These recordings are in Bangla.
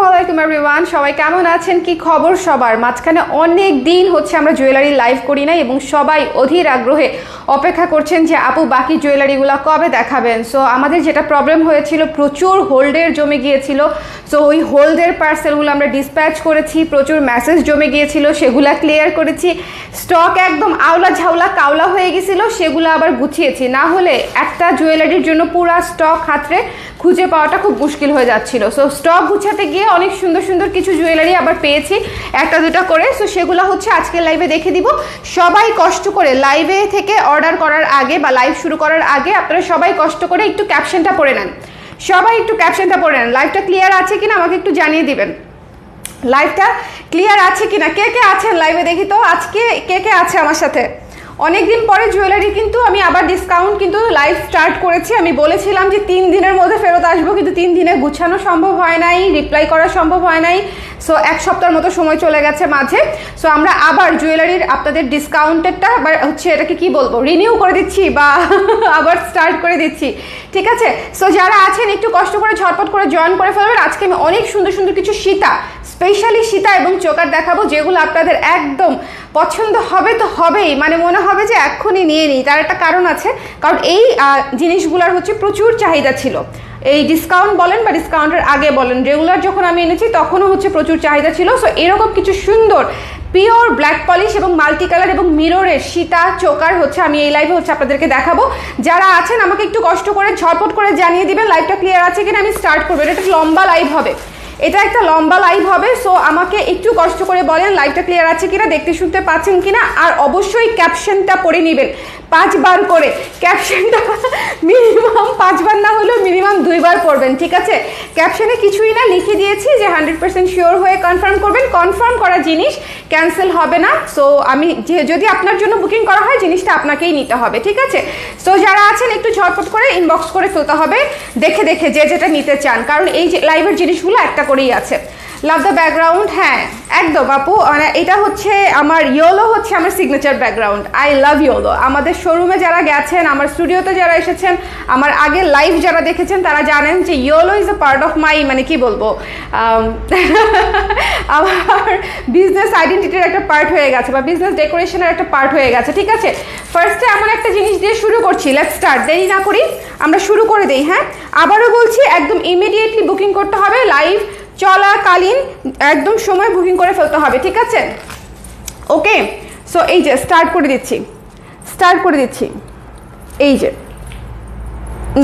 আলাইকুম এভরিওয়ান, সবাই কেমন আছেন? কি খবর সবার? মাঝখানে অনেক দিন হচ্ছে আমরা জুয়েলারি লাইভ করি নাই এবং সবাই অধীর আগ্রহে অপেক্ষা করছেন যে আপু বাকি জুয়েলারিগুলো কবে দেখাবেন। সো আমাদের যেটা প্রবলেম হয়েছিল, প্রচুর হোল্ডের জমে গিয়েছিল। সো ওই হোল্ডের পার্সেলগুলো আমরা ডিসপ্যাচ করেছি, প্রচুর মেসেজ জমে গিয়েছিল, সেগুলো ক্লিয়ার করেছি। স্টক একদম আওলা ঝাউলা কাওলা হয়ে গেছিল, সেগুলো আবার গুছিয়েছি। না হলে একটা জুয়েলারির জন্য পুরা স্টক হাতরে খুঁজে পাওয়াটা খুব মুশকিল হয়ে যাচ্ছিল। সো স্টক গুছাতে গিয়ে অনেক সুন্দর সুন্দর কিছু জুয়েলারি আবার পেয়েছি, একটা দুটা করে। সো সেগুলো হচ্ছে আজকে লাইভে দেখে দিব। সবাই কষ্ট করে লাইভে থেকে অর্ডার করার আগে বা লাইভ শুরু করার আগে আপনারা সবাই কষ্ট করে একটু ক্যাপশনটা পড়ে নেন। সবাই একটু ক্যাপশনটা পড়ে নেন। লাইভটা ক্লিয়ার আছে কিনা আমাকে একটু জানিয়ে দিবেন। লাইভটা ক্লিয়ার আছে কিনা, কে কে আছেন লাইভে দেখি তো। আজকে কে কে আছে আমার সাথে? অনেকদিন পরে জুয়েলারি কিন্তু আমি আবার ডিসকাউন্ট কিন্তু লাইভ স্টার্ট করেছি। আমি বলেছিলাম যে 3 দিনের মধ্যে ফেরত আসবো, কিন্তু 3 দিনে গুছানো সম্ভব হয় নাই, রিপ্লাই করা সম্ভব হয় নাই। সো 1 সপ্তাহের মতো সময় চলে গেছে মাঝে। সো আমরা আবার জুয়েলারির আপনাদের ডিসকাউন্টেরটা আবার হচ্ছে এটাকে কি বলবো, রিনিউ করে দিচ্ছি বা আবার স্টার্ট করে দিচ্ছি, ঠিক আছে? সো যারা আছেন একটু কষ্ট করে ঝটপট করে জয়েন করে ফেলবেন। আজকে আমি অনেক সুন্দর সুন্দর কিছু সীতা, স্পেশালি সীতা এবং চোকার দেখাবো, যেগুলো আপনাদের একদম পছন্দ হবে তো হবেই, মানে মনে হবে যে এক্ষুনি নিয়ে নিই। তার একটা কারণ আছে, কারণ এই জিনিসগুলোর হচ্ছে প্রচুর চাহিদা ছিল। এই ডিসকাউন্ট বলেন বা ডিসকাউন্টের আগে বলেন, রেগুলার যখন আমি এনেছি তখনও হচ্ছে প্রচুর চাহিদা ছিল। সো এরকম কিছু সুন্দর পিওর ব্ল্যাক পলিশ এবং মাল্টি কালার এবং মিররের সীতা চোকার হচ্ছে আমি এই লাইভে হচ্ছে আপনাদেরকে দেখাবো। যারা আছেন আমাকে একটু কষ্ট করে ঝটপট করে জানিয়ে দিবেন লাইভটা ক্লিয়ার আছে কিনা। আমি স্টার্ট করবো। এটা একটা লম্বা লাইভ হবে, এটা একটা লম্বা লাইভ হবে। সো আমাকে একটু কষ্ট করে বলেন লাইভটা ক্লিয়ার আছে কিনা, দেখতে শুনতে পাচ্ছেন কিনা। আর অবশ্যই ক্যাপশনটা পড়ে নেবেন 5 বার করে। ক্যাপশনটা মিনিমাম 5 বার না হলেও মিনিমাম 2 বার পড়বেন, ঠিক আছে? ক্যাপশনে কিছুই না, লিখে দিয়েছি যে 100% শিওর হয়ে কনফার্ম করবেন। কনফার্ম করা জিনিস ক্যান্সেল হবে না। সো আমি যদি আপনার জন্য বুকিং করা হয়, জিনিসটা আপনাকেই নিতে হবে, ঠিক আছে? সো যারা আছেন একটু ঝটপট করে ইনবক্স করে ফেলতে হবে দেখে দেখে যে যেটা নিতে চান, কারণ এই যে লাইভের জিনিসগুলো একটা করেই আছে। লাভ দ্য ব্যাকগ্রাউন্ড, হ্যাঁ একদম আপু। এটা হচ্ছে আমার ইয়োলো, হচ্ছে আমার signature background. I love yellow. আমাদের শোরুমে যারা গেছেন, আমার স্টুডিওতে যারা এসেছেন, আমার আগের লাইভ যারা দেখেছেন, তারা জানেন যে yellow is a part of my, মানে কি বলবো, আমার বিজনেস আইডেন্টিটির একটা পার্ট হয়ে গেছে বা বিজনেস ডেকোরেশনের একটা পার্ট হয়ে গেছে, ঠিক আছে? ফার্স্টে এমন একটা জিনিস দিয়ে শুরু করছি। লেটস স্টার্ট, দেরি না করি, আমরা শুরু করে দেই। হ্যাঁ, আবারও বলছি একদম ইমিডিয়েটলি বুকিং করতে হবে। লাইভ চলাকালীন একদম সময় বুকিং করে ফেলতে হবে, ঠিক আছে? ওকে, সো এই যে স্টার্ট করে দিচ্ছি, স্টার্ট করে দিচ্ছি। এই যে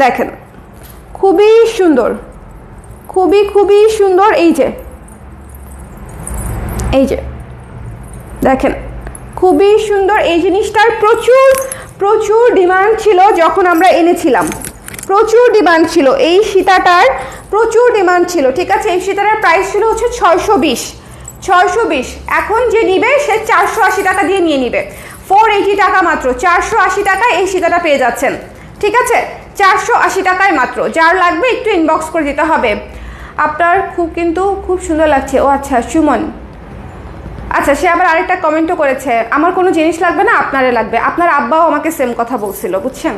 দেখেন, খুবই সুন্দর, খুবই খুবই সুন্দর। এই যে দেখেন, খুবই সুন্দর। এই জিনিসটার প্রচুর প্রচুর ডিমান্ড ছিল যখন আমরা এনেছিলাম, প্রচুর ডিমান্ড ছিল এই সীতাটার, প্রচুর ডিমান্ড ছিল, ঠিক আছে? এই সীতাটার প্রাইস ছিল হচ্ছে 620। এখন যে নিবে সে 480 টাকা দিয়ে নিয়ে নিবে। 480 টাকা মাত্র, 480 টাকায় এই সীতাটা পেয়ে যাচ্ছেন, ঠিক আছে? 480 টাকায় মাত্র। যার লাগবে একটু ইনবক্স করে দিতে হবে। আপনার খুব সুন্দর লাগছে। ও আচ্ছা, সুমন, আচ্ছা, সে আবার আরেকটা কমেন্টও করেছে, আমার কোনো জিনিস লাগবে না, আপনারে লাগবে। আপনার আব্বাও আমাকে সেম কথা বলছিল, বুঝছেন?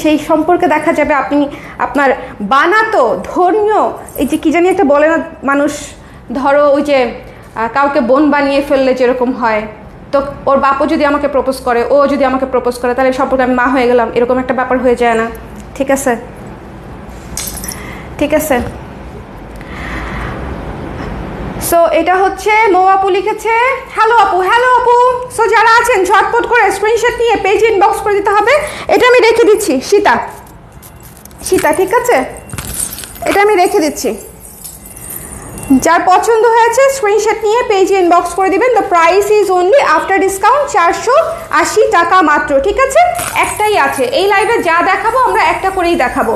সেই সম্পর্কে দেখা যাবে আপনি আপনার বানাতো ধর্মীয়, এই যে কি জানি একটা বলে না মানুষ, ধরো ওই যে কাউকে বোন বানিয়ে ফেললে যেরকম হয়, তো ওর বাপও যদি আমাকে প্রপোজ করে, ও যদি আমাকে প্রপোজ করে, তাহলে সম্পর্কে আমি মা হয়ে গেলাম, এরকম একটা ব্যাপার হয়ে যায় না? ঠিক আছে, ঠিক আছে। সো এটা হচ্ছে মৌ আপু লিখেছে, হ্যালো আপু, হ্যালো আপু। সো যারা আছেন ঝটপট করে স্ক্রিনশট নিয়ে পেজ ইনবক্স করে দিতে হবে। এটা আমি রেখে দিচ্ছি, সীতা, ঠিক আছে? এটা আমি রেখে দিচ্ছি। যার পছন্দ হয়েছে স্ক্রিনশট নিয়ে পেজে ইনবক্স করে দিবেন। The price is only after discount 480 টাকা মাত্র, ঠিক আছে? একটাই আছে এই লাইভে, যা দেখাবো আমরা একটা করেই দেখাবো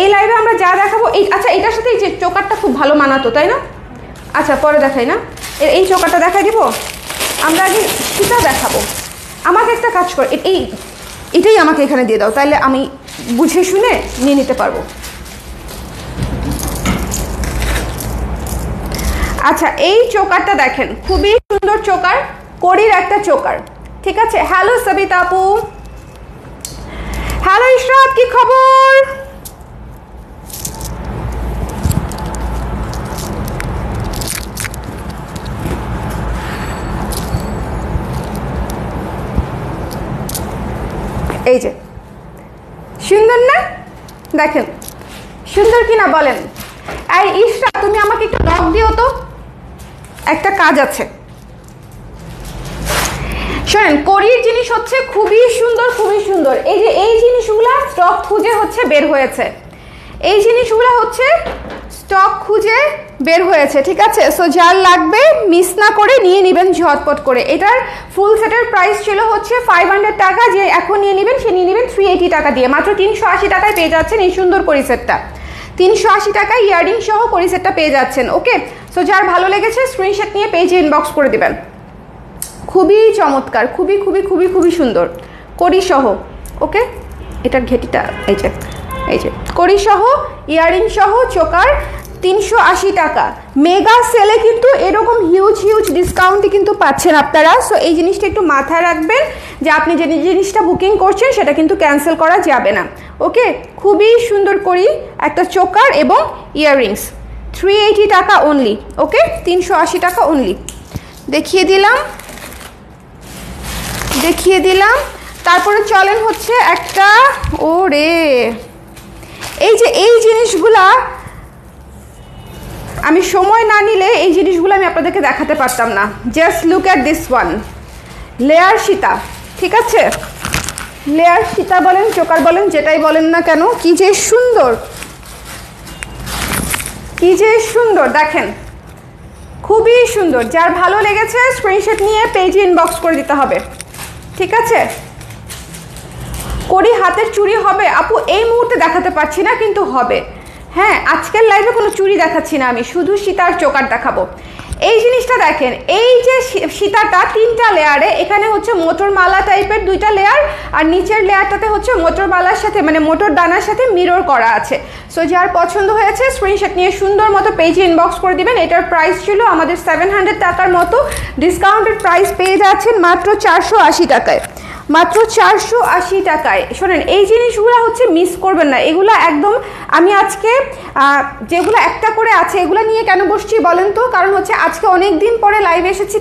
এই লাইভে। আমরা যা দেখাবো এই, আচ্ছা এটার সাথে এই যে চোকারটা খুব ভালো মানাতো, তাই না? আচ্ছা পরে দেখাই না, এই চোকারটা দেখাই দিব। আমরা আগে সীতা দেখাবো। আমাকে একটা কাজ কর, এটাই আমাকে এখানে দিয়ে দাও, তাহলে আমি বুঝে শুনে নিয়ে নিতে পারবো। আচ্ছা, এই চোকারটা দেখেন, খুবই সুন্দর চোকার, কড়ির একটা চোকার, ঠিক আছে? হ্যালো সবিতা আপু, হ্যালো ইশরাত, কি খবর? এই যে সুন্দর না, দেখেন সুন্দর কিনা বলেন। এই ইশরা তুমি আমাকে একটু নক দিও তো, একটা কাজ আছে। শোনেন কোরির জিনিস হচ্ছে খুবই সুন্দর, খুবই সুন্দর। এই যে এই জিনিসগুলা স্টক খুঁজে হচ্ছে বের হয়েছে, এই জিনিসগুলো হচ্ছে স্টক খুঁজে বের হয়েছে, ঠিক আছে। সো যার লাগবে মিস না করে নিয়ে নেবেন ঝটপট করে। এটার ফুল সেটের প্রাইস ছিল হচ্ছে 500 টাকা, যে এখন নিয়ে নেবেন সে নিয়ে নেবেন 380 টাকা দিয়ে। মাত্র 380 টাকায় পেয়ে যাচ্ছেন এই সুন্দর করি সেটটা। 380 টাকায় ইয়াররিং সহ করি সেটটা পেয়ে যাচ্ছেন। ওকে, সো যার ভালো লেগেছে স্ক্রিনশট নিয়ে পেজে ইনবক্স করে দিবেন। খুবই চমৎকার, খুবই খুবই খুবই খুবই সুন্দর করি সহ। ওকে, এটার ঘেটিটা এই যে, এই যে করি সহ ইয়াররিং সহ চোকার 380 টাকা। মেগা সেলে কিন্তু এরকম হিউজ হিউজ ডিসকাউন্টে কিন্তু পাচ্ছেন আপনারা। সো এই জিনিসটা একটু মাথায় রাখবেন যে আপনি যে জিনিসটা বুকিং করছেন সেটা কিন্তু ক্যান্সেল করা যাবে না। ওকে, খুবই সুন্দর করি একটা চোকার এবং ইয়াররিংস 380 টাকা অনলি। ওকে, 380 টাকা অনলি। দেখিয়ে দিলাম। তারপরে চলেন হচ্ছে একটা, ওরে এই যে এই জিনিসগুলা আমি সময় না নিলে এই জিনিসগুলো আমি আপনাদেরকে দেখাতে পারতাম না। Just look at this one, layer Sita, ঠিক আছে। লেয়ার সীতা বলেন, চোকার বলেন, যেটাই বলেন না কেন, কি যে সুন্দর, কি যে সুন্দর দেখেন, খুবই সুন্দর। যার ভালো লেগেছে স্ক্রিনশট নিয়ে পেজে ইনবক্স করে দিতে হবে, ঠিক আছে। করি হাতের চুড়ি হবে আপু, এই মুহূর্তে দেখাতে পারছি না কিন্তু হবে। হ্যাঁ, আজকের লাইভে কোনো চুড়ি দেখাচ্ছি না আমি, শুধু সীতার চোকার দেখাবো। এই জিনিসটা দেখেন, এই যে সীতাটা 3টা লেয়ারে, এখানে হচ্ছে মোটর মালা টাইপের 2টা লেয়ার, আর নিচের লেয়ারটাতে হচ্ছে মোটর মালার সাথে মানে মোটর দানার সাথে মিরর করা আছে। সো যার পছন্দ হয়েছে স্ক্রিনশট নিয়ে সুন্দর মতো পেজে ইনবক্স করে দিবেন। এটার প্রাইস ছিল আমাদের 700 টাকার মতো, ডিসকাউন্টেড প্রাইস পেয়ে যাচ্ছেন মাত্র 480 টাকায়, মাত্র 480 টাকায়। শোনেন এই জিনিসগুলো হচ্ছে মিস করবেন না, এগুলো একদম আমি আজকে যেগুলো একটা করে আছে এগুলো নিয়ে কেন বসছি বলেন তো, কারণ হচ্ছে আজকে অনেক দিন পরে লাইভ এসেছি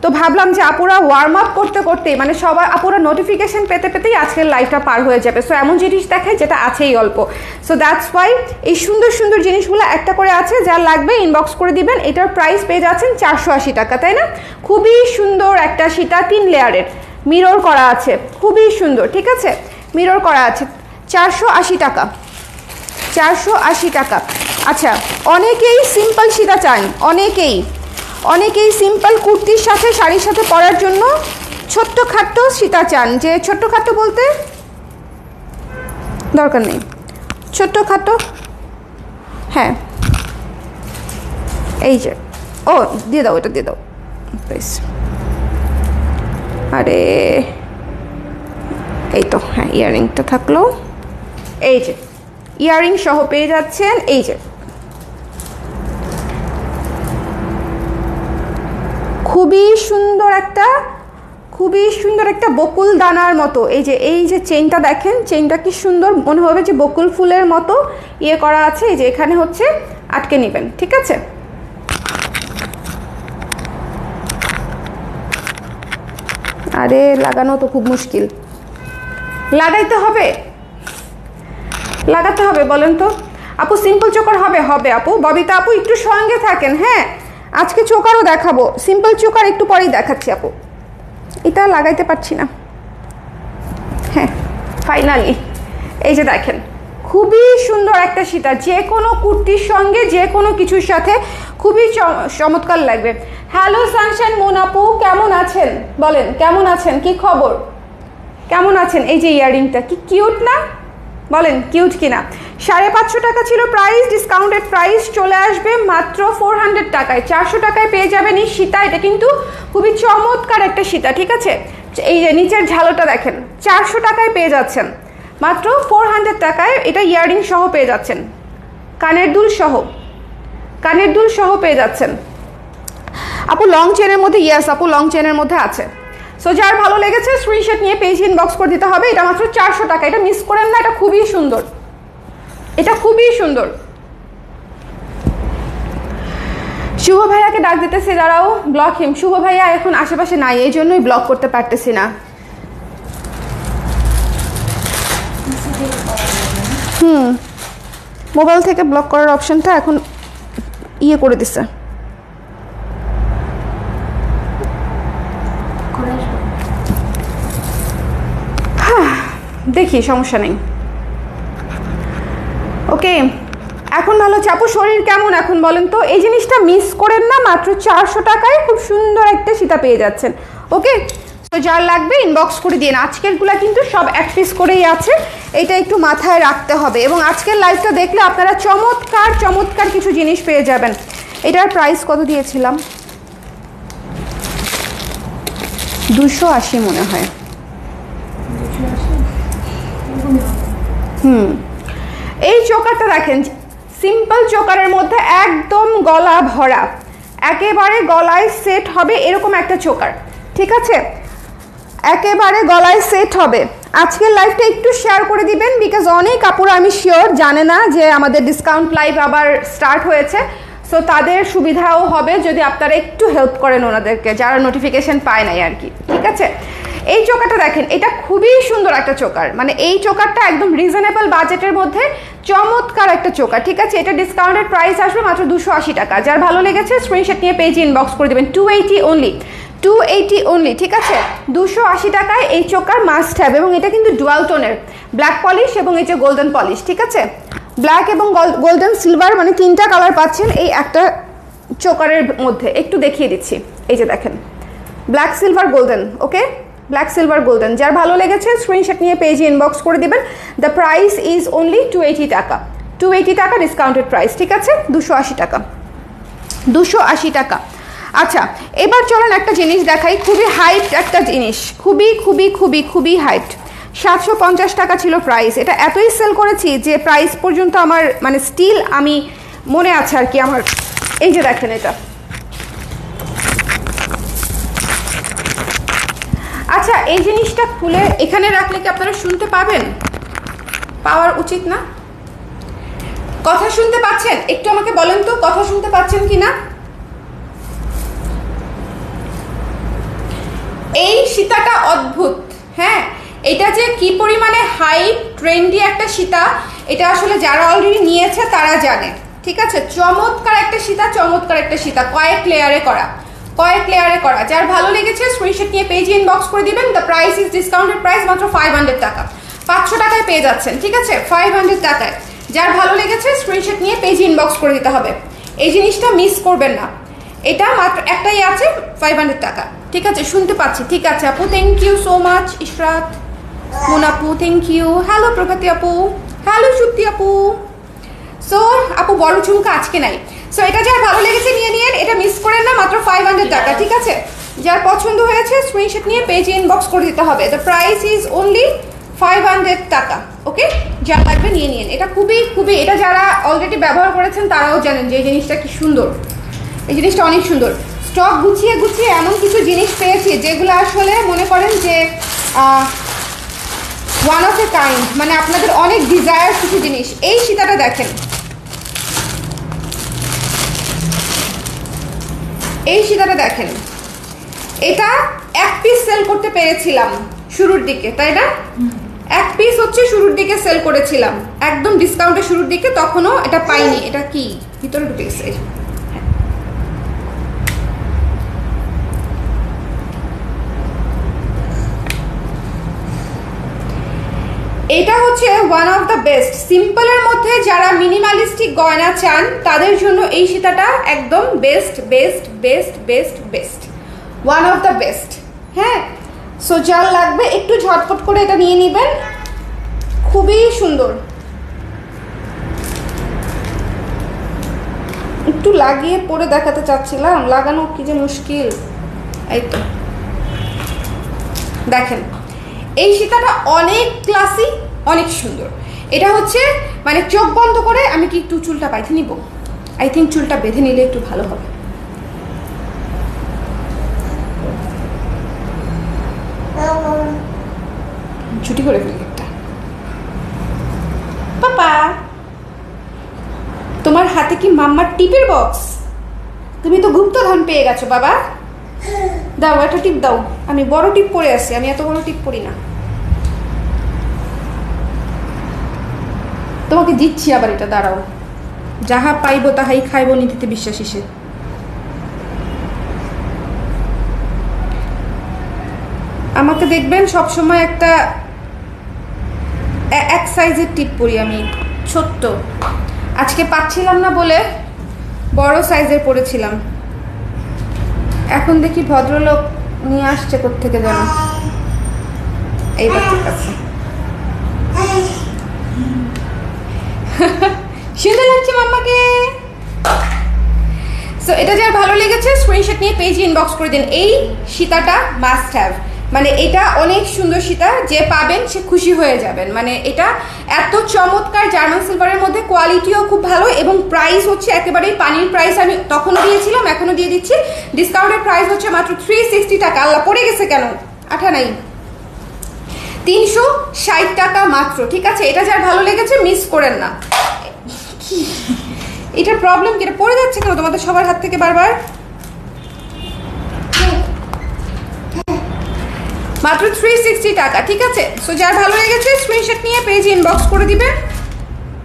তো ভাবলাম যে আপুরা ওয়ার্ম আপ করতে করতেই মানে সবার আপুরা নোটিফিকেশন পেতে পেতেই আজকের লাইভটা পার হয়ে যাবে। সো এমন জিনিস দেখায় যেটা আছেই অল্প। সো দ্যাটস ওয়াই এই সুন্দর সুন্দর জিনিসগুলো একটা করে আছে, যার লাগবে ইনবক্স করে দিবেন। এটার প্রাইস পেয়ে যাচ্ছেন 480 টাকা, তাই না। খুবই সুন্দর একটা সীতা 3 লেয়ারের, মিরর করা আছে, খুবই সুন্দর, ঠিক আছে। মিরর করা আছে, 480 টাকা, 480 টাকা। আচ্ছা, অনেকেই সিম্পল সীতা চান, অনেকেই সিম্পল কুর্তির সাথে শাড়ির সাথে পরার জন্য ছোট্ট খাট্টো সীতা চান। যে ছোট্ট খাট্টো বলতে দরকার নেই, ছোট্ট খাট্টো, হ্যাঁ এই যে, ও দিয়ে দাও, এটা দিয়ে দাও প্লিজ। আরে এই তো, হ্যাঁ ইয়াররিংটা থাকলো, এই যে ইয়াররিং সহ পেয়ে যাচ্ছেন। এই যে খুবই সুন্দর একটা বকুল দানার মতো, এই যে চেইনটা দেখেন, চেইনটা কি সুন্দর, মনে হবে যে বকুল ফুলের মতো ইয়ে করা আছে। এই যে এখানে হচ্ছে আটকে নেবেন, ঠিক আছে। আরে লাগানো তো খুব মুশকিল, লাগাতে হবে বলেন তো আপু। সিম্পল চোকার হবে আপু, ববিতা আপু একটু সঙ্গে থাকেন। হ্যাঁ, আজকে চোকারও দেখাবো, সিম্পল চোকার একটু পরেই দেখাচ্ছি আপু। এটা লাগাইতে পারছি না, হ্যাঁ ফাইনালি এই যে দেখেন, খুবই সুন্দর একটা সীতা, যে কোনো কুর্তির সঙ্গে যে কোনো কিছুর সাথে খুবই চমৎকার লাগবে। হ্যালো সানশাইন মুন আপু, কেমন আছেন বলেন, কেমন আছেন, কি খবর, কেমন আছেন। এই যে ইয়াররিংটা কি কিউট না, বলেন কিউট কিনা। 550 টাকা ছিল প্রাইস, ডিসকাউন্টেড প্রাইস চলে আসবে মাত্র 400 টাকায়, 400 টাকায় পেয়ে যাবেন এই সীতা। এটা কিন্তু খুবই চমৎকার একটা সীতা, ঠিক আছে। এই যে নিচের ঝালোটা দেখেন, 400 টাকায় পেয়ে যাচ্ছেন মাত্র 400 টাকায়। এটা ইয়াররিং সহ পেয়ে যাচ্ছেন, কানের দুল সহ পেয়ে যাচ্ছেন আপু। লং চেনের মধ্যে, ইয়েস আপু লং চেনের মধ্যে আছে। সো যার ভালো লেগেছে স্ক্রিনশট নিয়ে পেজ ইনবক্স করে দিতে হবে। এটা মাত্র 400 টাকা, এটা মিস করেন না, এটা খুবই সুন্দর, এটা খুবই সুন্দর। শুভ ভাইয়াকে ডাক দিতেছি, দাঁড়াও, ব্লক হিম। শুভ ভাইয়া এখন আশেপাশে নাই, এই জন্যই ব্লক করতে পারতেছি না। মোবাইল থেকে ব্লক করার অপশনটা এখন ইয়ে করে দিছে। দেখি, সমস্যা নেই। ওকে, এখন ভালো আছে। আপু শরীর কেমন এখন বলেন তো? এই জিনিসটা মিস করেন না, মাত্র 400 টাকায় খুব সুন্দর একটা সীতা পেয়ে যাচ্ছেন। ওকে, তো যার লাগবে ইনবক্স করে দিন। আজকেরগুলা কিন্তু সব এক পিস করেই আছে, এটা একটু মাথায় রাখতে হবে। এবং আজকের লাইভটা দেখলে আপনারা চমৎকার চমৎকার কিছু জিনিস পেয়ে যাবেন। এটার প্রাইস কত দিয়েছিলাম? 280 মনে হয়। এই চোকারটা দেখেন, সিম্পল চোকারের মধ্যে একদম গলা ভরা, একেবারে গলায় সেট হবে এরকম একটা চোকার। ঠিক আছে, একেবারে গলায় সেট হবে। আজকের লাইভটা একটু শেয়ার করে দিবেন, বিকজ অনেক আপুরা আমি শিওর জানে না যে আমাদের ডিসকাউন্ট লাইভ আবার স্টার্ট হয়েছে। সো তাদের সুবিধাও হবে যদি আপনারা একটু হেল্প করেন ওনাদেরকে, যারা নোটিফিকেশন পায় নাই আর কি। ঠিক আছে, এই চোকারটা দেখেন, এটা খুবই সুন্দর একটা চোকার। মানে এই চোকারটা একদম রিজনেবল বাজেটের মধ্যে চমৎকার একটা চোকার। ঠিক আছে, এটা ডিসকাউন্টেড প্রাইস আসবে মাত্র 280 টাকা। যার ভালো লেগেছে স্ক্রিনশট নিয়ে পেজে ইনবক্স করে দেবেন। 280 অনলি, 280 অনলি। ঠিক আছে, 280 টাকায় এই চোকার মাস্ট হ্যাভ। এবং এটা কিন্তু ডুয়াল টোনের, ব্ল্যাক পলিশ এবং এই যে গোল্ডেন পলিশ। ঠিক আছে, ব্ল্যাক এবং গোল্ডেন সিলভার মানে তিনটা কালার পাচ্ছেন এই একটা চোকারের মধ্যে। একটু দেখিয়ে দিচ্ছি, এই যে দেখেন, ব্ল্যাক সিলভার গোল্ডেন। ওকে, ব্ল্যাক সিলভার গোল্ডেন। যার ভালো লেগেছে স্ক্রিনশট নিয়ে পেজে ইনবক্স করে দিবেন। দ্য প্রাইস ইজ অনলি 280 টাকা। 280 টাকা ডিসকাউন্টেড প্রাইস। ঠিক আছে, 280 টাকা, 280 টাকা। আচ্ছা, এবার চলেন একটা জিনিস দেখাই, খুবই হাইট একটা জিনিস, খুবই খুবই খুবই খুবই হাইট। 750 টাকা ছিল প্রাইস। এটা এতই সেল করেছি যে প্রাইস পর্যন্ত আমার মানে স্টিল আমি মনে আছে আর কি আমার। এই যে দেখেন, এটা আচ্ছা, এই জিনিসটা খুলে এখানে রাখলে কি আপনারা শুনতে পাবেন? পাওয়ার উচিত না? কথা শুনতে পাচ্ছেন? একটু আমাকে বলেন তো, কথা শুনতে পাচ্ছেন কিনা? এই সীতাটা অদ্ভুত। হ্যাঁ, এটা যে কি পরিমাণে হাইপ ট্রেন্ডি একটা সীতা, এটা আসলে যারা অলরেডি নিয়েছে তারা জানে। ঠিক আছে, চমৎকার একটা সীতা, চমৎকার একটা সীতা, কয়েক লেয়ারে করা, কয়েক লেয়ারে করা। যার ভালো লেগেছে স্ক্রিনশট নিয়ে পেজে ইনবক্স করে দিবেন। The price is discounted price মাত্র 500 টাকা, 500 টাকায় পেয়ে যাচ্ছেন। ঠিক আছে, 500 টাকায়। যার ভালো লেগেছে স্ক্রিনশট নিয়ে পেজে ইনবক্স করে দিতে হবে। এই জিনিসটা মিস করবেন না, এটা মাত্র একটাই আছে, 500 টাকা। ঠিক আছে, শুনতে পাচ্ছি। ঠিক আছে আপু, thank you so much. Ishrat Moon আপু, থ্যাংক ইউ। হ্যালো প্রগতি আপু, হ্যালো সুপ্তি আপু। সো আপু বড় ঝুমকা আজকে নাই। সো এটা যার ভালো লেগেছে নিয়ে নিন, এটা মিস করেন না, মাত্র 500 টাকা। ঠিক আছে, যার পছন্দ হয়েছে স্ক্রিনশট নিয়ে পেজে ইনবক্স করে দিতে হবে। দ্য প্রাইস ইজ অনলি 500 টাকা। ওকে, যা লাগবে নিয়ে নিন। এটা খুবই খুবই, এটা যারা অলরেডি ব্যবহার করেছেন তারাও জানেন যে এই জিনিসটা কি সুন্দর। এই জিনিসটা অনেক সুন্দর। স্টক গুছিয়ে গুছিয়ে এমন কিছু জিনিস পেয়েছি যেগুলো আসলে মনে করেন যে ওয়ান অফ এ কাইন্ড, মানে আপনাদের অনেক ডিজায়ার কিছু জিনিস। এই সীতাটা দেখেন, এই সীতাটা দেখেন, এটা এক পিস সেল করতে পেরেছিলাম শুরুর দিকে, তাই না? এক পিস হচ্ছে শুরুর দিকে সেল করেছিলাম, একদম ডিসকাউন্টের শুরুর দিকে, তখনও এটা পাইনি। এটা কি ভিতরে ঢুকে গেছে? এটা হচ্ছে ওয়ান অফ দ্য বেস্ট। সিম্পলের মধ্যে যারা মিনিমালিস্টিক গয়না চান তাদের জন্য এই সীতাটা একদম best best best best best, one of the best. হ্যাঁ, সো যার লাগবে একটু ঝটপট করে এটা নিয়ে নেবেন, খুবই সুন্দর। একটু লাগিয়ে পরে দেখাতে চাচ্ছিলাম, লাগানো কি যে মুশকিল। এই তো দেখেন, এই সীতাটা অনেক ক্লাসি, অনেক সুন্দর। এটা হচ্ছে মানে চোখ বন্ধ করে, আমি কি একটু চুলটা বেঁধে নিব? আই থিঙ্ক চুলটা বেঁধে নিলে একটু ভালো হবে। ছুটি করে ফেলি একটা। পাপা, তোমার হাতে কি মাম্মার টিপের বক্স? তুমি তো গুপ্তধন পেয়ে গেছো বাবা। দাও একটা টিপ দাও। আমি বড় টিপ পরে আসি, আমি এত বড় টিপ পরি না। তোমাকে দিচ্ছি আবার এটা, দাঁড়াও। যাহা পাইব তাহাই খাইব, নীতিতে বিশ্বাসী সে। আমাকে দেখবেন সবসময় একটা এক সাইজের টিপ পরি আমি, ছোট্ট। আজকে পাচ্ছিলাম না বলে বড় সাইজের পরেছিলাম। এখন দেখি ভদ্রলোক নিয়ে আসছে কোত্থেকে যেন। এইবার ঠিক আছে। সুন্দর লাগছে মাম্মাকে। সো এটা যার ভালো লেগেছে স্ক্রিনশট নিয়ে পেজে ইনবক্স করে দিন। এই সীতাটা মাস্ট হ্যাভ, মানে এটা অনেক সুন্দর সীতা, যে পাবেন সে খুশি হয়ে যাবেন। মানে এটা এত চমৎকার জার্মান সিলভারের মধ্যে, কোয়ালিটিও খুব ভালো এবং প্রাইস হচ্ছে একেবারেই পানির প্রাইস। আমি তখনও দিয়েছিলাম, এখনো দিয়ে দিচ্ছি। ডিসকাউন্টের প্রাইস হচ্ছে মাত্র 360 টাকা। আল্লাহ, পড়ে গেছে কেন? আঠা নাই। 360 টাকা মাত্র, ঠিক আছে? এটা যার ভালো লেগেছে মিস করেন না। এটার প্রবলেম কি? এটা পড়ে যাচ্ছে কেন তোমাদের সবার হাত থেকে বারবার? মাত্র 360 টাকা, ঠিক আছে? সো যার ভালো লেগেছে স্ক্রিনশট নিয়ে পেজে ইনবক্স করে দিবেন।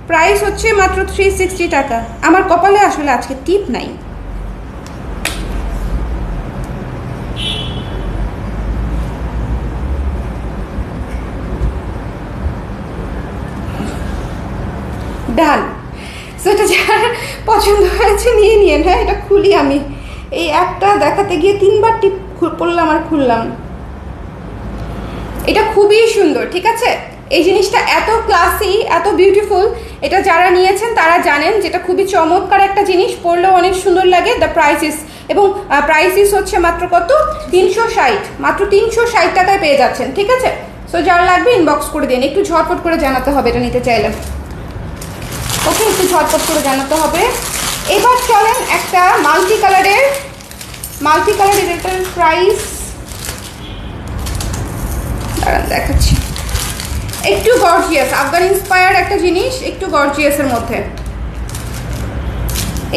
প্রাইস হচ্ছে মাত্র 360 টাকা। আমার কপালে আসলে আজকে টিপ নাই। ডান। সেটা যার পছন্দ হয়েছে নিয়ে নিয়েন। হ্যাঁ, এটা খুলি আমি। এই একটা দেখাতে গিয়ে 3বার টিপ পড়লাম আর খুললাম। এটা খুবই সুন্দর, ঠিক আছে? এই জিনিসটা এত ক্লাসি, এত বিউটিফুল। এটা যারা নিয়েছেন তারা জানেন যেটা খুবই চমৎকার একটা জিনিস, পরলেও অনেক সুন্দর লাগে। দ্য প্রাইসিস, এবং প্রাইসিস হচ্ছে মাত্র কত? 360। মাত্র 360 টাকায় পেয়ে যাচ্ছেন, ঠিক আছে? সো যার লাগবে ইনবক্স করে দিন। একটু ঝটপট করে জানাতে হবে এটা নিতে চাইলে। ওকে, একটু ঝটপট করে জানাতে হবে। এবার চলেন একটা মাল্টি কালারের এটার প্রাইস দেখাচ্ছি। একটু গর্জিয়াস, আফগান ইন্সপায়ার্ড একটা জিনিস, একটু গর্জিয়াসের মধ্যে।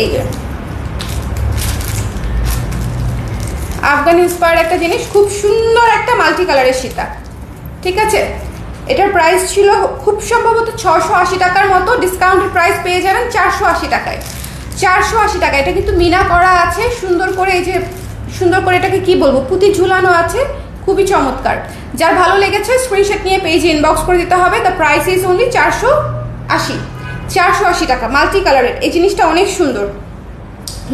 এই যে আফগান ইন্সপায়ার্ড একটা জিনিস, খুব সুন্দর একটা মাল্টি কালারের সীতা, ঠিক আছে? এটার প্রাইস ছিল খুব সম্ভবত 680 টাকার মতো। ডিসকাউন্টের প্রাইস পেয়ে যাবেন 480 টাকায়। 480 টাকা। এটা কিন্তু মিনা করা আছে সুন্দর করে, এই যে সুন্দর করে এটাকে কি বলবো, পুঁতি ঝুলানো আছে, খুবই চমৎকার। যার ভালো লেগেছে স্ক্রিনশট নিয়ে পেজে ইনবক্স করে দিতে হবে। দ্য প্রাইস ইজ অনলি 480 টাকা। মাল্টি কালারের এই জিনিসটা অনেক সুন্দর।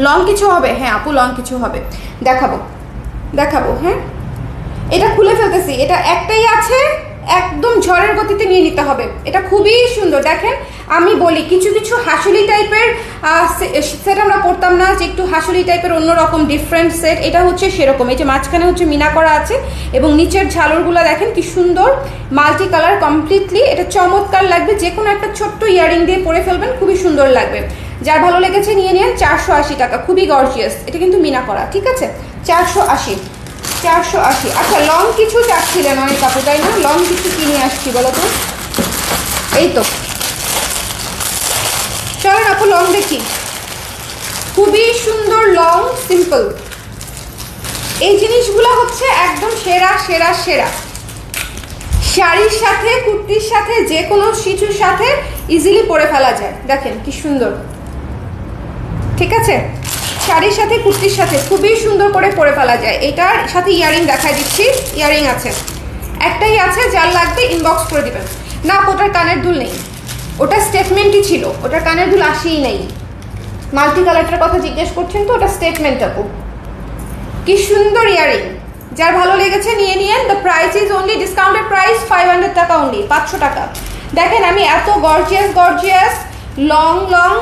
লং কিছু হবে? হ্যাঁ আপু, লং কিছু হবে, দেখাবো। হ্যাঁ, এটা খুলে ফেলতেছি। এটা একটাই আছে, একদম ঝড়ের গতিতে নিয়ে নিতে হবে। এটা খুবই সুন্দর। দেখেন, আমি বলি কিছু কিছু হাসুলি টাইপের সেট আমরা পড়তাম না, যে একটু হাসুলি টাইপের অন্যরকম ডিফারেন্ট সেট। এটা হচ্ছে সেরকম। এই যে মাঝখানে হচ্ছে মিনা করা আছে এবং নিচের ঝালরগুলো দেখেন কি সুন্দর, মাল্টি কালার কমপ্লিটলি। এটা চমৎকার লাগবে, যে কোনো একটা ছোট্ট ইয়ারিং দিয়ে পরে ফেলবেন, খুবই সুন্দর লাগবে। যার ভালো লেগেছে নিয়ে নিন। 480 টাকা, খুবই গর্জিয়াস। এটা কিন্তু মিনা করা, ঠিক আছে? 480। আচ্ছা, লং কিছু চাচ্ছিলেন অনেক আপু, তাই না? লং কিছু কিনে আসছি বলো তো। এই তো, চলেন আপু লং দেখি। খুবই সুন্দর লং, সিম্পল। এই জিনিসগুলো হচ্ছে একদম সেরা। শাড়ির সাথে, কুর্তির সাথে, যে কোনো কিছুর সাথে ইজিলি পরে ফেলা যায়। দেখেন কি সুন্দর, ঠিক আছে? শাড়ির সাথে, কুর্তির সাথে খুবই সুন্দর করে পরে ফেলা যায়। এটার সাথে ইয়ারিং দেখাই দিচ্ছি। ইয়ারিং আছে, একটাই আছে। যার লাগবে ইনবক্স করে দিবেন। না, ওটার কানের দুল নেই, ওটা স্টেটমেন্টই ছিল, ওটার কানের দুল আসেই নেই। মাল্টি কালারটার কথা জিজ্ঞেস করছেন তো, ওটা স্টেটমেন্ট আপু। কি সুন্দর ইয়ারিং। যার ভালো লেগেছে নিয়ে নিয়েন। The price is only, discounted price 500 টাকা অনলি, 500 টাকা। দেখেন, আমি এত গর্জিয়াস লং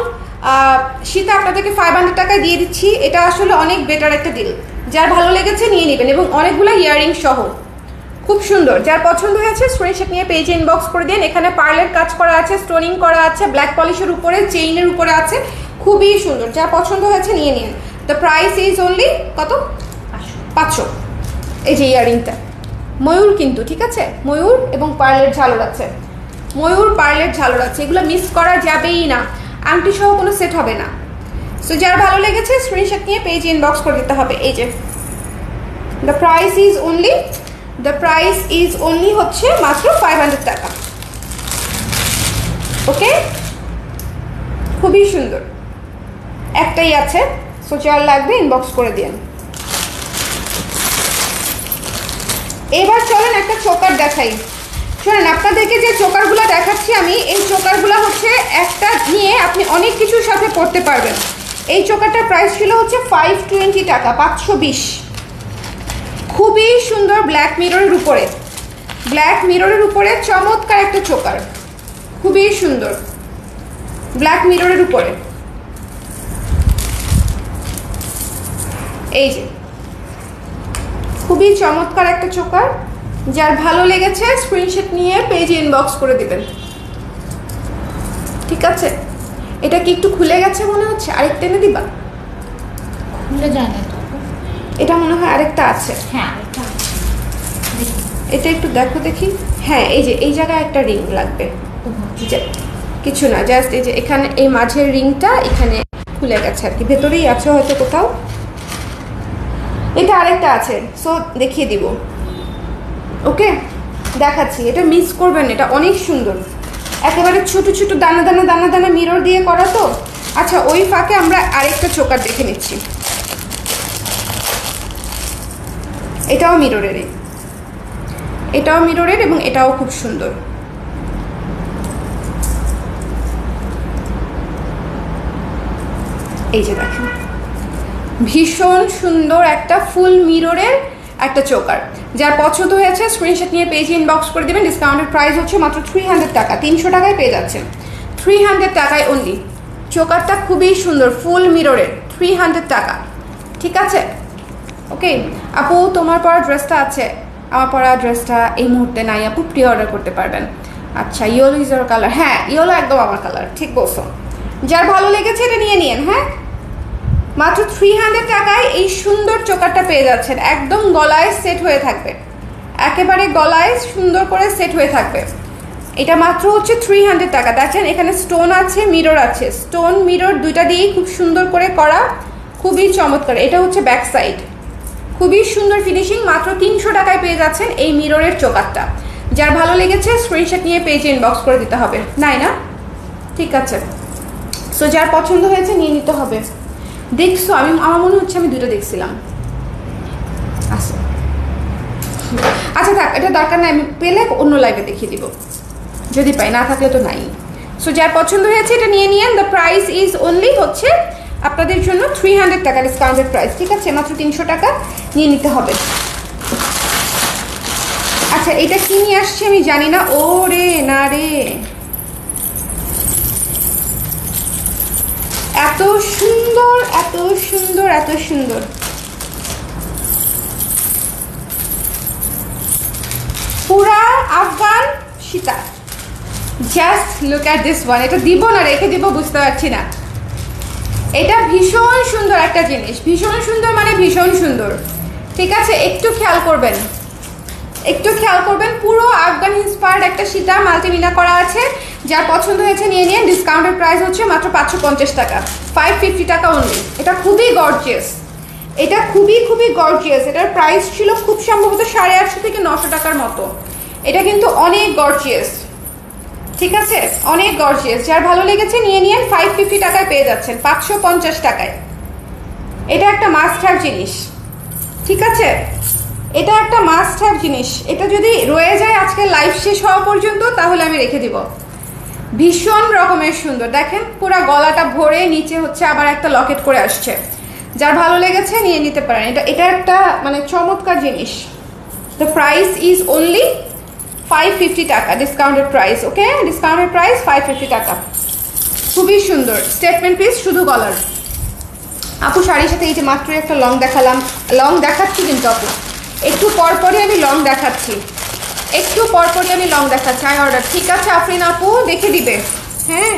সীতা আপনাদেরকে 500 টাকায় দিয়ে দিচ্ছি। এটা আসলে অনেক বেটার একটা ডিল। যার ভালো লেগেছে নিয়ে নেবেন, এবং অনেকগুলো ইয়ারিং সহ খুব সুন্দর। যার পছন্দ হয়েছে স্ক্রিনশট নিয়ে পেজে ইনবক্স করে দিন। এখানে পার্লের কাজ করা আছে, স্টোনিং করা আছে, ব্ল্যাক পলিশের উপরে, চেইনের উপরে আছে, খুবই সুন্দর। যার পছন্দ হয়েছে নিয়ে নিন। দ্য প্রাইস ইজ অনলি কত? 500। এই যে ইয়ারিংটা ময়ূর কিন্তু, ঠিক আছে? ময়ূর এবং পার্লের ঝালর আছে, এগুলো মিস করা যাবেই না। আংটি সহ কোনো সেট হবে না। সো যার ভালো লেগেছে স্ক্রিনশট নিয়ে পেজে ইনবক্স করে দিতে হবে। এই যে দ্য প্রাইস ইজ অনলি হচ্ছে মাত্র 500 টাকা। ওকে, খুবই সুন্দর, একটাই আছে, সো যার লাগবে ইনবক্স করে দিন। এবার চলেন একটা চোকার দেখাই। শোনেন, আপনাদেরকে যে চোকারগুলো দেখাচ্ছি আমি, এই চোকারগুলো হচ্ছে একটা নিয়ে আপনি অনেক কিছুর সাথে পড়তে পারবেন। এই চোকারটার প্রাইস ছিল হচ্ছে 520 টাকা, 520। খুবই সুন্দর, ব্ল্যাক মিররের উপরে, ব্ল্যাক মিররের উপরে চমৎকার একটা চোকার, খুবই সুন্দর, ব্ল্যাক মিররের উপরে। এই যে খুবই চমৎকার একটা চোকার, যার ভালো লেগেছে স্ক্রিনশট নিয়ে পেজে ইনবক্স করে দিবেন, ঠিক আছে? এটা কি একটু খুলে গেছে মনে হচ্ছে, আরেকটা এনে দিবা? খুলে যায় না তো, এটা মনে হয় আরেকটা আছে। হ্যাঁ এটা একটু দেখো দেখি। হ্যাঁ, এই যে এই জায়গায় একটা রিং লাগবে, কিছু না, জাস্ট এই যে এখানে এই মাঝের রিংটা এখানে খুলে গেছে আর কি, ভেতরেই আছে হয়তো কোথাও। এটা আরেকটা আছে, সো দেখিয়ে দিব। ওকে, দেখাচ্ছি, এটা মিস করবেন, এটা অনেক সুন্দর, একেবারে ছোট ছোট দানা দানা দানা দানা মিরর দিয়ে করা তো। আচ্ছা, ওই ফাঁকে আমরা আরেকটা চোকার দেখে নিচ্ছি। এটাও মিররের, এটাও মিররের এবং এটাও খুব সুন্দর। এই যে দেখেন, ভীষণ সুন্দর একটা ফুল মিররের একটা চোকার। যার পছন্দ হয়েছে স্ক্রিনশট নিয়ে পেজে ইনবক্স করে দেবেন। ডিসকাউন্টেড প্রাইস হচ্ছে মাত্র 300 টাকা, 300 টাকায় পেয়ে যাচ্ছেন, 300 টাকায় অনলি। চোকারটা খুবই সুন্দর, ফুল মিররের, 300 টাকা, ঠিক আছে? ওকে আপু, তোমার পরা ড্রেসটা আছে? আমার পরা ড্রেসটা এই মুহূর্তে নাই আপু, প্রি অর্ডার করতে পারবেন। আচ্ছা, ইয়েলো ইজ ইয়োর কালার? হ্যাঁ, ইয়েলো একদম আমার কালার, ঠিক বলছো। যার ভালো লেগেছে এটা নিয়ে নিন। হ্যাঁ, মাত্র 300 টাকায় এই সুন্দর চোকারটা পেয়ে যাচ্ছেন, একদম গলায় সেট হয়ে থাকবে, একেবারে গলায় সুন্দর করে সেট হয়ে থাকবে। এটা মাত্র হচ্ছে 300 টাকা। দেখেন এখানে স্টোন আছে, মিরর আছে, স্টোন মিরর দুইটা দিয়েই খুব সুন্দর করে করা, খুবই চমৎকার। এটা হচ্ছে ব্যাক সাইড, খুবই সুন্দর ফিনিশিং। মাত্র 300 টাকায় পেয়ে যাচ্ছেন এই মিররের চোকারটা। যার ভালো লেগেছে স্ক্রিনশট নিয়ে পেজে ইনবক্স করে দিতে হবে, নাই না? ঠিক আছে, সো যার পছন্দ হয়েছে নিয়ে নিতে হবে। দেখছো, আমার মনে হচ্ছে আমি দুটো দেখছিলাম। আচ্ছা থাক, এটা দরকার নাই, আমি পেলে অন্য লাইভে দেখিয়ে দিব যদি পাই, না থাকলে তো নাই। সো যার পছন্দ হয়েছে এটা নিয়ে নিন। দ্য প্রাইস ইজ অনলি হচ্ছে আপনাদের জন্য 300 টাকা ডিসকাউন্টেড প্রাইস, ঠিক আছে? মাত্র 300 টাকা নিয়ে নিতে হবে। আচ্ছা, এটা কি নিয়ে আসছে আমি জানি না। ও রে না রে, এত সুন্দর, এত সুন্দর, এত সুন্দর, পুরা Afghan Sita. Just look at this one. এটা দিব না রেখে দিব বুঝতে পারছি না। এটা ভীষণ সুন্দর একটা জিনিস, ভীষণ সুন্দর মানে ভীষণ সুন্দর, ঠিক আছে? একটু খেয়াল করবেন, একটু খেয়াল করবেন। পুরো আফগান ইন্সপায়ার্ড একটা সীতা মাল্টিমিনা করা আছে। যার পছন্দ হয়েছে নিয়ে নিন। ডিসকাউন্টেড প্রাইস হচ্ছে মাত্র 550 টাকা, 550 টাকা অনলি। এটা খুবই গর্জিয়াস, এটা খুবই খুবই গর্জিয়াস। এটার প্রাইস ছিল খুব সম্ভবত 850 থেকে 900 টাকার মতো। এটা কিন্তু অনেক গর্জিয়াস, ঠিক আছে? অনেক গর্জিয়াস। যার ভালো লেগেছে নিয়ে নিন। 550 টাকায় পেয়ে যাচ্ছেন, 550 টাকায়। এটা একটা মাস্ট হ্যাভ জিনিস, ঠিক আছে? এটা একটা মাস্ট হ্যাভ জিনিস। এটা যদি রয়ে যায় আজকে লাইভ শেষ হওয়া পর্যন্ত তাহলে আমি রেখে দিব। ভীষণ রকমের সুন্দর, দেখেন পুরা গলাটা ভরে, নিচে হচ্ছে আবার একটা লকেট করে আসছে। যার ভালো লেগেছে নিয়ে নিতে পারেন। এটা একটা মানে চমৎকার জিনিস। দ্য প্রাইস ইজ অনলি 550 টাকা ডিসকাউন্টেড প্রাইস। ওকে, ডিসকাউন্টেড প্রাইস 550 টাকা। খুবই সুন্দর স্টেটমেন্ট পিস, শুধু গলার। আপু শাড়ির সাথে এই যে মাত্র একটা লং দেখালাম, লং দেখাচ্ছি কিন্তু আপু একটু পরপরই আমি লং দেখাচ্ছি, একটু পরপরই আমি লং দেখাচ্ছি। আই অর্ডার, ঠিক আছে আফরিন আপু দেখে দিবে। হ্যাঁ,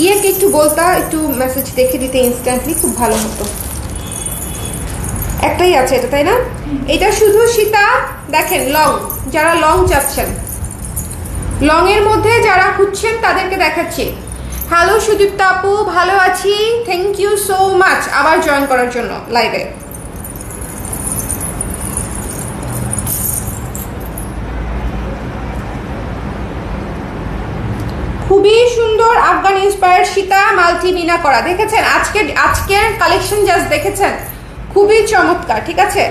ইয়েকে একটু বলতা, একটু মেসেজ দেখে দিতে ইনস্ট্যান্টলি, খুব ভালো হতো। একটাই আছে এটা, তাই না? এটা শুধু সীতা। দেখেন লং, যারা লং চাচ্ছেন, লং এর মধ্যে যারা খুঁজছেন তাদেরকে দেখাচ্ছি। হ্যালো সুদীপ্তা আপু, ভালো আছি, থ্যাংক ইউ সো মাচ আবার জয়েন করার জন্য লাইভে। খুবই সুন্দর আফগান ইন্সপায়ার্ড সীতা মাল্টি মিনা করা, দেখেছেন আজকের কালেকশন জাস্ট দেখেছেন, খুবই চমৎকার। ঠিক আছে,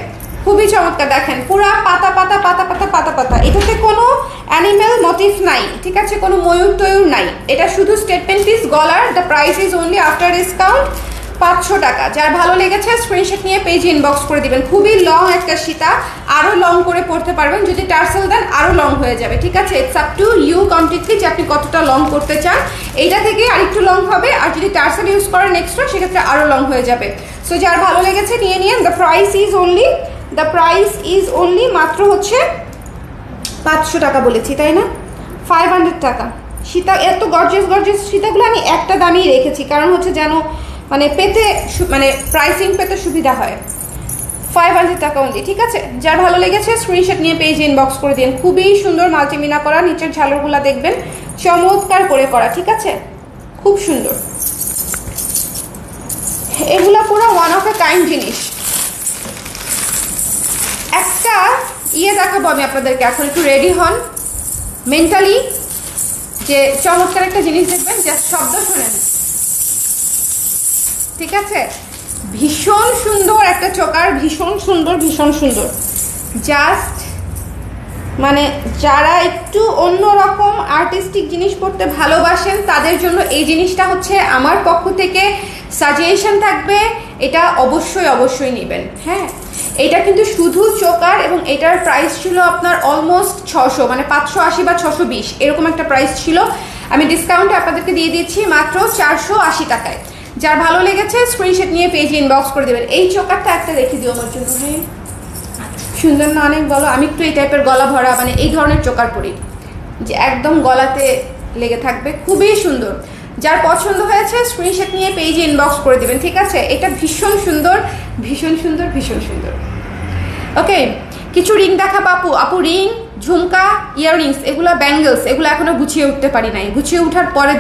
খুবই চমৎকার। দেখেন পুরা পাতা পাতা পাতা পাতা পাতা পাতা, এটাতে কোনো অ্যানিমেল মোটিভ নাই। ঠিক আছে, কোনো ময়ূর টয়ূর নাই, এটা শুধু স্টেটমেন্ট পিস গলার। The price is only after discount 500 টাকা। যার ভালো লেগেছে স্ক্রিনশট নিয়ে পেজে ইনবক্স করে দিবেন। খুবই লং একটা সীতা, আরও লং করে পড়তে পারবেন, যদি টার্সেল দেন আরও লং হয়ে যাবে। ঠিক আছে, it's up to you completely যে আপনি কতটা লং করতে চান। এইটা থেকে আরেকটু লং হবে, আর যদি টার্সেল ইউজ করেন এক্সট্রা সেক্ষেত্রে আরও লং হয়ে যাবে। সো যার ভালো লেগেছে নিয়ে নিন। দ্য প্রাইস ইজ অনলি মাত্র হচ্ছে 500 টাকা বলেছি তাই না, 500 টাকা। সীতা এত গর্জিয়াস সীতাগুলো আমি একটা দামই রেখেছি, কারণ হচ্ছে যেন মানে পেতে মানে প্রাইসিং পেতে সুবিধা হয়। 500 টাকা অনলি। ঠিক আছে, যার ভালো লেগেছে স্ক্রিনশট নিয়ে পেজে ইনবক্স করে দিন। খুবই সুন্দর মাল্টিমিনা করা, নিচের ঝালরগুলা দেখবেন চমৎকার করে করা। ঠিক আছে, খুব সুন্দর, এগুলা পুরো ওয়ান অফ এ কাইন্ড জিনিস। একটা দেখাবো আমি আপনাদেরকে, এখন একটু রেডি হন মেন্টালি, যে চমৎকার একটা জিনিস দেখবেন, জাস্ট শব্দ শোনেন। ঠিক আছে, ভীষণ সুন্দর একটা চোকার, ভীষণ সুন্দর জাস্ট মানে যারা একটু অন্যরকম আর্টিস্টিক জিনিস পড়তে ভালোবাসেন তাদের জন্য এই জিনিসটা হচ্ছে আমার পক্ষ থেকে সাজেশন থাকবে, এটা অবশ্যই নেবেন। হ্যাঁ, এটা কিন্তু শুধু চোকার, এবং এটার প্রাইস ছিল আপনার অলমোস্ট 600, মানে 580 বা 620 এরকম একটা প্রাইস ছিল। আমি ডিসকাউন্টে আপনাদেরকে দিয়ে দিচ্ছি মাত্র 480 টাকায়। যার ভালো লেগেছে স্ক্রিনশট নিয়ে পেজে ইনবক্স করে দেবেন। এই চোকারটা একটা রেখে দিও আমার জন্য। হ্যাঁ, সুন্দর না অনেক? বলো, আমি একটু এই টাইপের গলা ভরা মানে এই ধরনের চোকার পরি, যে একদম গলাতে লেগে থাকবে, খুবই সুন্দর। যার পছন্দ হয়েছে স্ক্রিনশট নিয়ে পেজে ইনবক্স করে দেবেন। ঠিক আছে, এটা ভীষণ সুন্দর। ওকে, কিছু রিং দেখাবো আপু রিং, ঝুমকা, ইয়াররিংস, এগুলো ব্যাঙ্গেলস, এগুলো এখনো গুছিয়ে উঠতে পারি নাই, গুছিয়ে উঠার পরে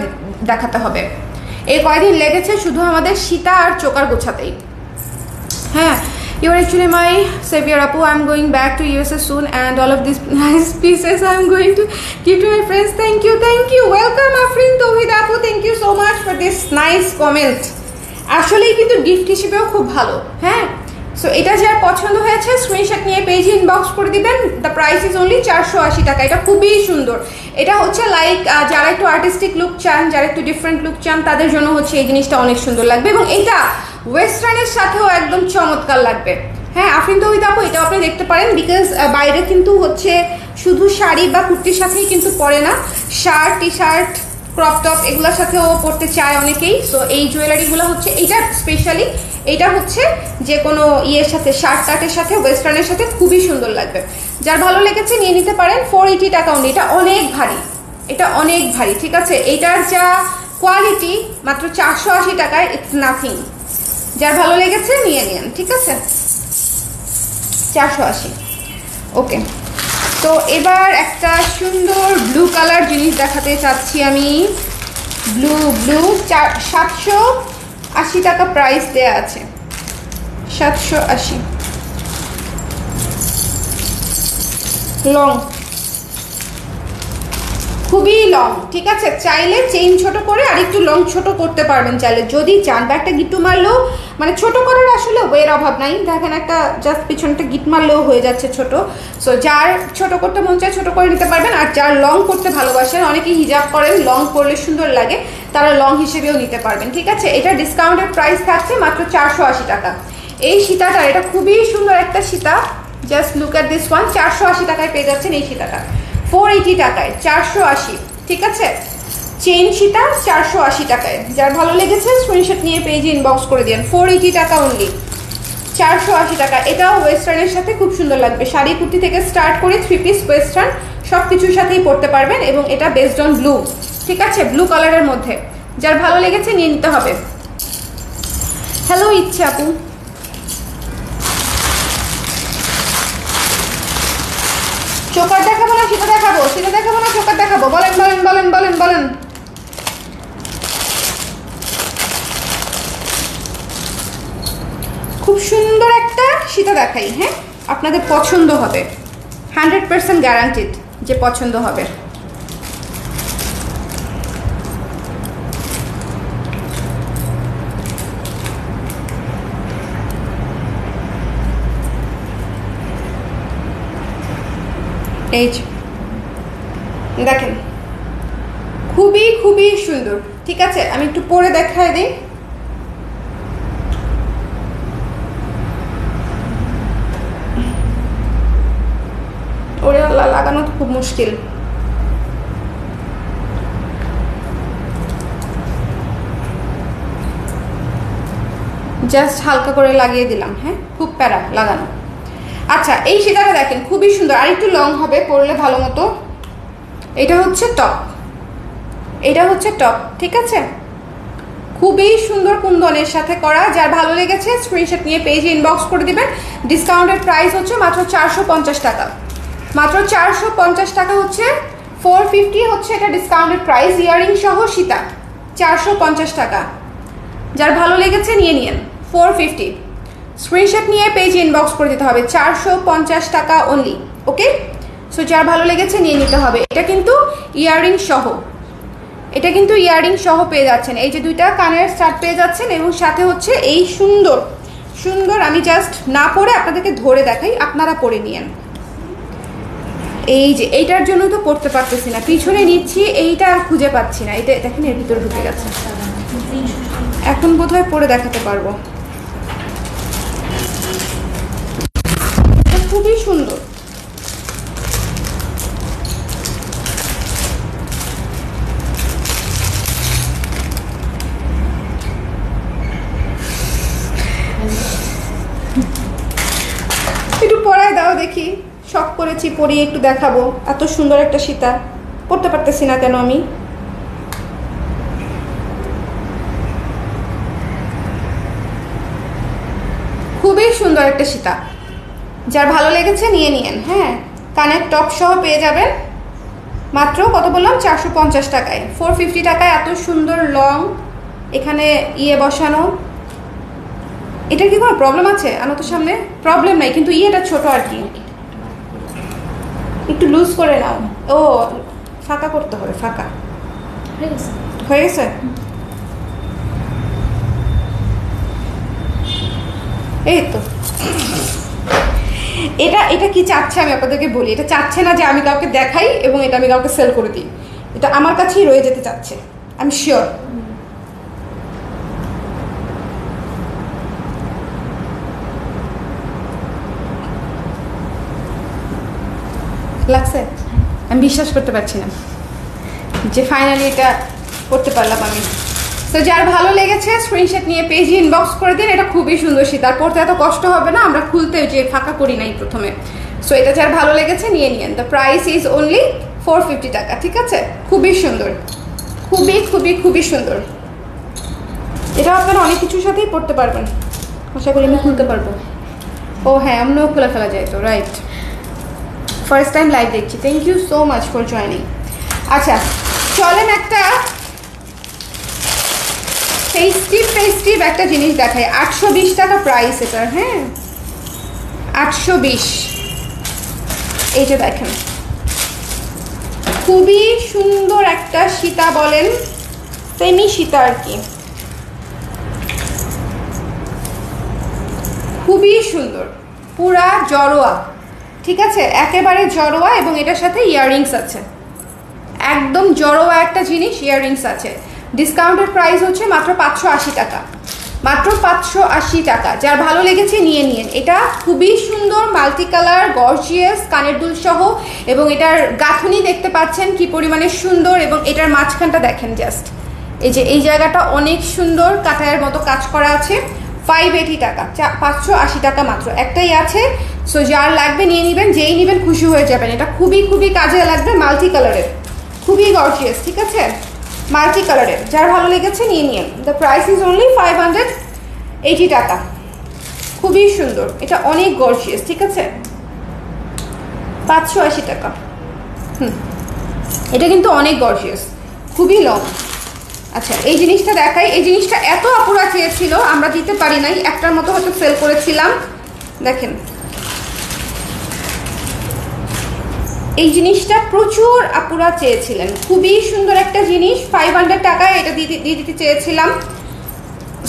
দেখাতে হবে। এই কয়দিন লেগেছে শুধু আমাদের সীতা আর চোকার গোছাতেই। হ্যাঁ, you are actually my savior apu. I'm going back to USA soon, and all of these nice pieces I'm going to give to my friends. Thank you, welcome Afrin Tawhid apu, thank you so much for this nice comment. আসলেই কিন্তু গিফট হিসেবেও খুব ভালো। হ্যাঁ, সো এটা যার পছন্দ হয়েছে স্ক্রিনশট নিয়ে পেজে ইনবক্স করে দিবেন। দ্য প্রাইস ইজ অনলি 480 টাকা। এটা খুবই সুন্দর। এটা হচ্ছে লাইক যারা একটু আর্টিস্টিক লুক চান, যারা একটু ডিফারেন্ট লুক চান, তাদের জন্য হচ্ছে এই জিনিসটা অনেক সুন্দর লাগবে, এবং এটা ওয়েস্টার্নের সাথেও একদম চমৎকার লাগবে। হ্যাঁ, আফরিন তৌহিদ আপু, এটাও আপনি দেখতে পারেন, বিকজ বাইরে কিন্তু হচ্ছে শুধু শাড়ি বা কুর্তির সাথেই কিন্তু পরে না, shirt, T shirt, crop top এগুলোর সাথেও পড়তে চায় অনেকেই। সো এই জুয়েলারিগুলো হচ্ছে, এইটা স্পেশালি এটা হচ্ছে যে কোনো ইয়ের সাথে, শার্ট টার্টের সাথে, ওয়েস্টার্নের সাথে খুবই সুন্দর লাগবে। যার ভালো লেগেছে নিয়ে নিতে পারেন। 480 টাকা অনলি। এটা অনেক ভারী। ঠিক আছে, এটার যা কোয়ালিটি মাত্র 480 টাকায়, ইটস নাথিং। যার ভালো লেগেছে নিয়ে নিন। ঠিক আছে, 480। ওকে, তো এবার একটা সুন্দর ব্লু কালার জিনিস দেখাতে চাচ্ছি আমি। ব্লু 780 টাকা প্রাইস দেয়া আছে, 780 লং, খুবই লং। ঠিক আছে, চাইলে চেইন ছোট করে আর একটু লং ছোট করতে পারবেন চাইলে, যদি চান, বা একটা গিট্টু মারলেও, মানে ছোট করার আসলে ওয়ের অভাব নাই। দেখেন একটা জাস্ট পিছনটা গিট মারলেও হয়ে যাচ্ছে ছোট। সো যার ছোট করতে মন চায় ছোট করে নিতে পারবেন, আর যার লং করতে ভালোবাসেন, অনেকেই হিজাব করেন, লং করলে সুন্দর লাগে, তারা লং হিসেবেও নিতে পারবেন। ঠিক আছে, এটা ডিসকাউন্টেড প্রাইস থাকছে মাত্র 480 টাকা। এই সীতাটা, এটা খুবই সুন্দর একটা Sita, just look at this one. 480 টাকায় পেয়ে যাচ্ছেন এই সীতাটা, 480 টাকায় 480। ঠিক আছে, চেইন সীতা 480 টাকায়। যার ভালো লেগেছে স্ক্রিনশট নিয়ে পেজে ইনবক্স করে দিন। 480 টাকা অনলি, 480 টাকা। এটাও ওয়েস্টার্নের সাথে খুব সুন্দর লাগবে, শাড়ি কুর্তি থেকে স্টার্ট করে 3 পিস ওয়েস্টার্ন সব কিছুর সাথেই পরতে পারবেন, এবং এটা বেসড অন ব্লু। ঠিক আছে, ব্লু কালারের মধ্যে। যার ভালো লেগেছে নিয়ে নিতে হবে। হ্যালো ইচ্ছে আপু, চোকার দেখাবো না সেটা দেখাবো, না চোকার দেখাবো? বলেন। খুব সুন্দর একটা সীতা দেখাই। হ্যাঁ, আপনাদের পছন্দ হবে, 100% গ্যারান্টিড যে পছন্দ হবে। এই যে দেখেন, খুবই খুবই সুন্দর। ঠিক আছে, আমি একটু পরে দেখাই দিই। ওরে আল্লাহ, লাগানো তো খুব মুশকিল। জাস্ট হালকা করে লাগিয়ে দিলাম। হ্যাঁ, খুব প্যারা লাগানো। আচ্ছা, এই সীতাটা দেখেন খুবই সুন্দর, আর একটু লং হবে পরলে ভালো মতো। এটা হচ্ছে টপ, এটা হচ্ছে টপ। ঠিক আছে, খুবই সুন্দর কুন্দনের সাথে করা। যার ভালো লেগেছে স্ক্রিনশট নিয়ে পেজে ইনবক্স করে দিবেন। ডিসকাউন্টের প্রাইস হচ্ছে মাত্র 450 টাকা, মাত্র 450 টাকা হচ্ছে। 450 হচ্ছে এটা ডিসকাউন্টের প্রাইস, ইয়ারিং সহ সীতা 450 টাকা। যার ভালো লেগেছে নিয়ে নিন। 450 স্ক্রিনশট নিয়ে পেজে ইনবক্স করে দিতে হবে। 450 টাকা অনলি। ওকে, সো যার ভালো লেগেছে নিয়ে নিতে হবে। এটা কিন্তু ইয়ারিং সহ, এটা কিন্তু ইয়ারিং সহ পেয়ে যাচ্ছেন। এই যে দুইটা কানের স্টাড পেয়ে যাচ্ছেন, এবং সাথে হচ্ছে এই সুন্দর সুন্দর, আমি জাস্ট না পরে আপনাদেরকে ধরে দেখাই, আপনারা পরে নিয়েন। এই যে এইটার জন্য তো পড়তে পারতেছি না, পিছনে নিচ্ছি, এইটা আর খুঁজে পাচ্ছি না। এটা দেখেন এর ভিতরে ঢুকে গেছে। এখন বোধহয় পরে দেখাতে পারবো। খুবই সুন্দর। একটু পরায় দাও দেখি, শখ করেছি পরিয়ে একটু দেখাবো। এত সুন্দর একটা সীতা, পড়তে পারতেছি না কেন আমি। খুবই সুন্দর একটা সীতা, যার ভালো লেগেছে নিয়ে নিন। হ্যাঁ, কানের টপ সহ পেয়ে যাবেন মাত্র কত বললাম, 450 টাকায়। 450 টাকায় এত সুন্দর লং, এখানে ইয়ে বসানো। এটার কি কোনো প্রবলেম আছে? আনো তো সামনে। প্রবলেম নাই, কিন্তু ইয়েটা ছোট আর কি, একটু লুজ করে নাও। ও ফাঁকা করতে হবে, ফাঁকা হয়ে গেছে। এই তো, এটা এটা কি চাচ্ছে আমি আপনাদেরকে বলি। এটা চাচ্ছে না যে আমি কাউকে দেখাই এবং এটা আমি কাউকে সেল করে দিই। এটা আমার কাছেই রয়ে যেতে চাচ্ছে, আমি শিওর। লাগছে? আমি বিশ্বাস করতে পারছি না যে ফাইনালি এটা করতে পারলাম আমি। তো যার ভালো লেগেছে স্ক্রিনশট নিয়ে পেজে ইনবক্স করে দিন। এটা খুবই সুন্দর সীতার, পড়তে এত কষ্ট হবে না, আমরা খুলতে যে ফাঁকা করি নাই প্রথমে। সো এটা যার ভালো লেগেছে নিয়ে নিন। দ্য প্রাইস ইজ অনলি 450 টাকা। ঠিক আছে, খুবই সুন্দর, খুবই খুবই খুবই সুন্দর। এটা আপনারা অনেক কিছুর সাথেই পড়তে পারবেন, আশা করি আমি খুলতে পারবো। ও হ্যাঁ, অন্যও খুলে ফেলা যায় তো, রাইট। ফার্স্ট টাইম লাইভ দেখছি, thank you so much for joining. আচ্ছা চলেন একটা ফেস্টিভ একটা জিনিস দেখাই। 820 টাকা প্রাইস এটার। হ্যাঁ, 820। এইটা দেখেন, খুবই সুন্দর একটা সীতা, বলেন সেমি সীতা আর কি, খুবই সুন্দর, পুরা জড়োয়া। ঠিক আছে, একেবারে জড়োয়া, এবং এটার সাথে ইয়াররিংস আছে, একদম জড়োয়া একটা জিনিস, ইয়াররিংস আছে। ডিসকাউন্টের প্রাইস হচ্ছে মাত্র 580 টাকা, মাত্র 580 টাকা। যার ভালো লেগেছে নিয়ে নিন। এটা খুবই সুন্দর, মাল্টি কালার, গর্জিয়াস, কানের দুল সহ, এবং এটার গাঁথনি দেখতে পাচ্ছেন কি পরিমাণে সুন্দর, এবং এটার মাঝখানটা দেখেন জাস্ট, এই যে এই জায়গাটা অনেক সুন্দর, কাঁথায়ের মতো কাজ করা আছে। 580 টাকা, 580 টাকা মাত্র, একটাই আছে। সো যার লাগবে নিয়ে নেবেন, যেই নেবেন খুশি হয়ে যাবেন। এটা খুবই খুবই কাজে লাগবে, মাল্টি কালারের, খুবই গর্জিয়াস। ঠিক আছে, মাল্টি কালারের, যার ভালো লেগেছে নিয়ে নিন। দ্য প্রাইস ইজ অনলি 580 টাকা, খুবই সুন্দর, এটা অনেক গর্জিয়াস। ঠিক আছে, 580 টাকা। এটা কিন্তু অনেক গর্জিয়াস, খুবই লং। আচ্ছা এই জিনিসটা দেখাই। এই জিনিসটা এত আপুরা চেয়েছিল, আমরা দিতে পারি নাই, একটার মতো হয়তো সেল করেছিলাম। দেখেন এই জিনিসটা প্রচুর আপুরা চেয়েছিলেন, খুবই সুন্দর একটা জিনিস। 500 টাকায় এটা দিয়ে দিতে চেয়েছিলাম।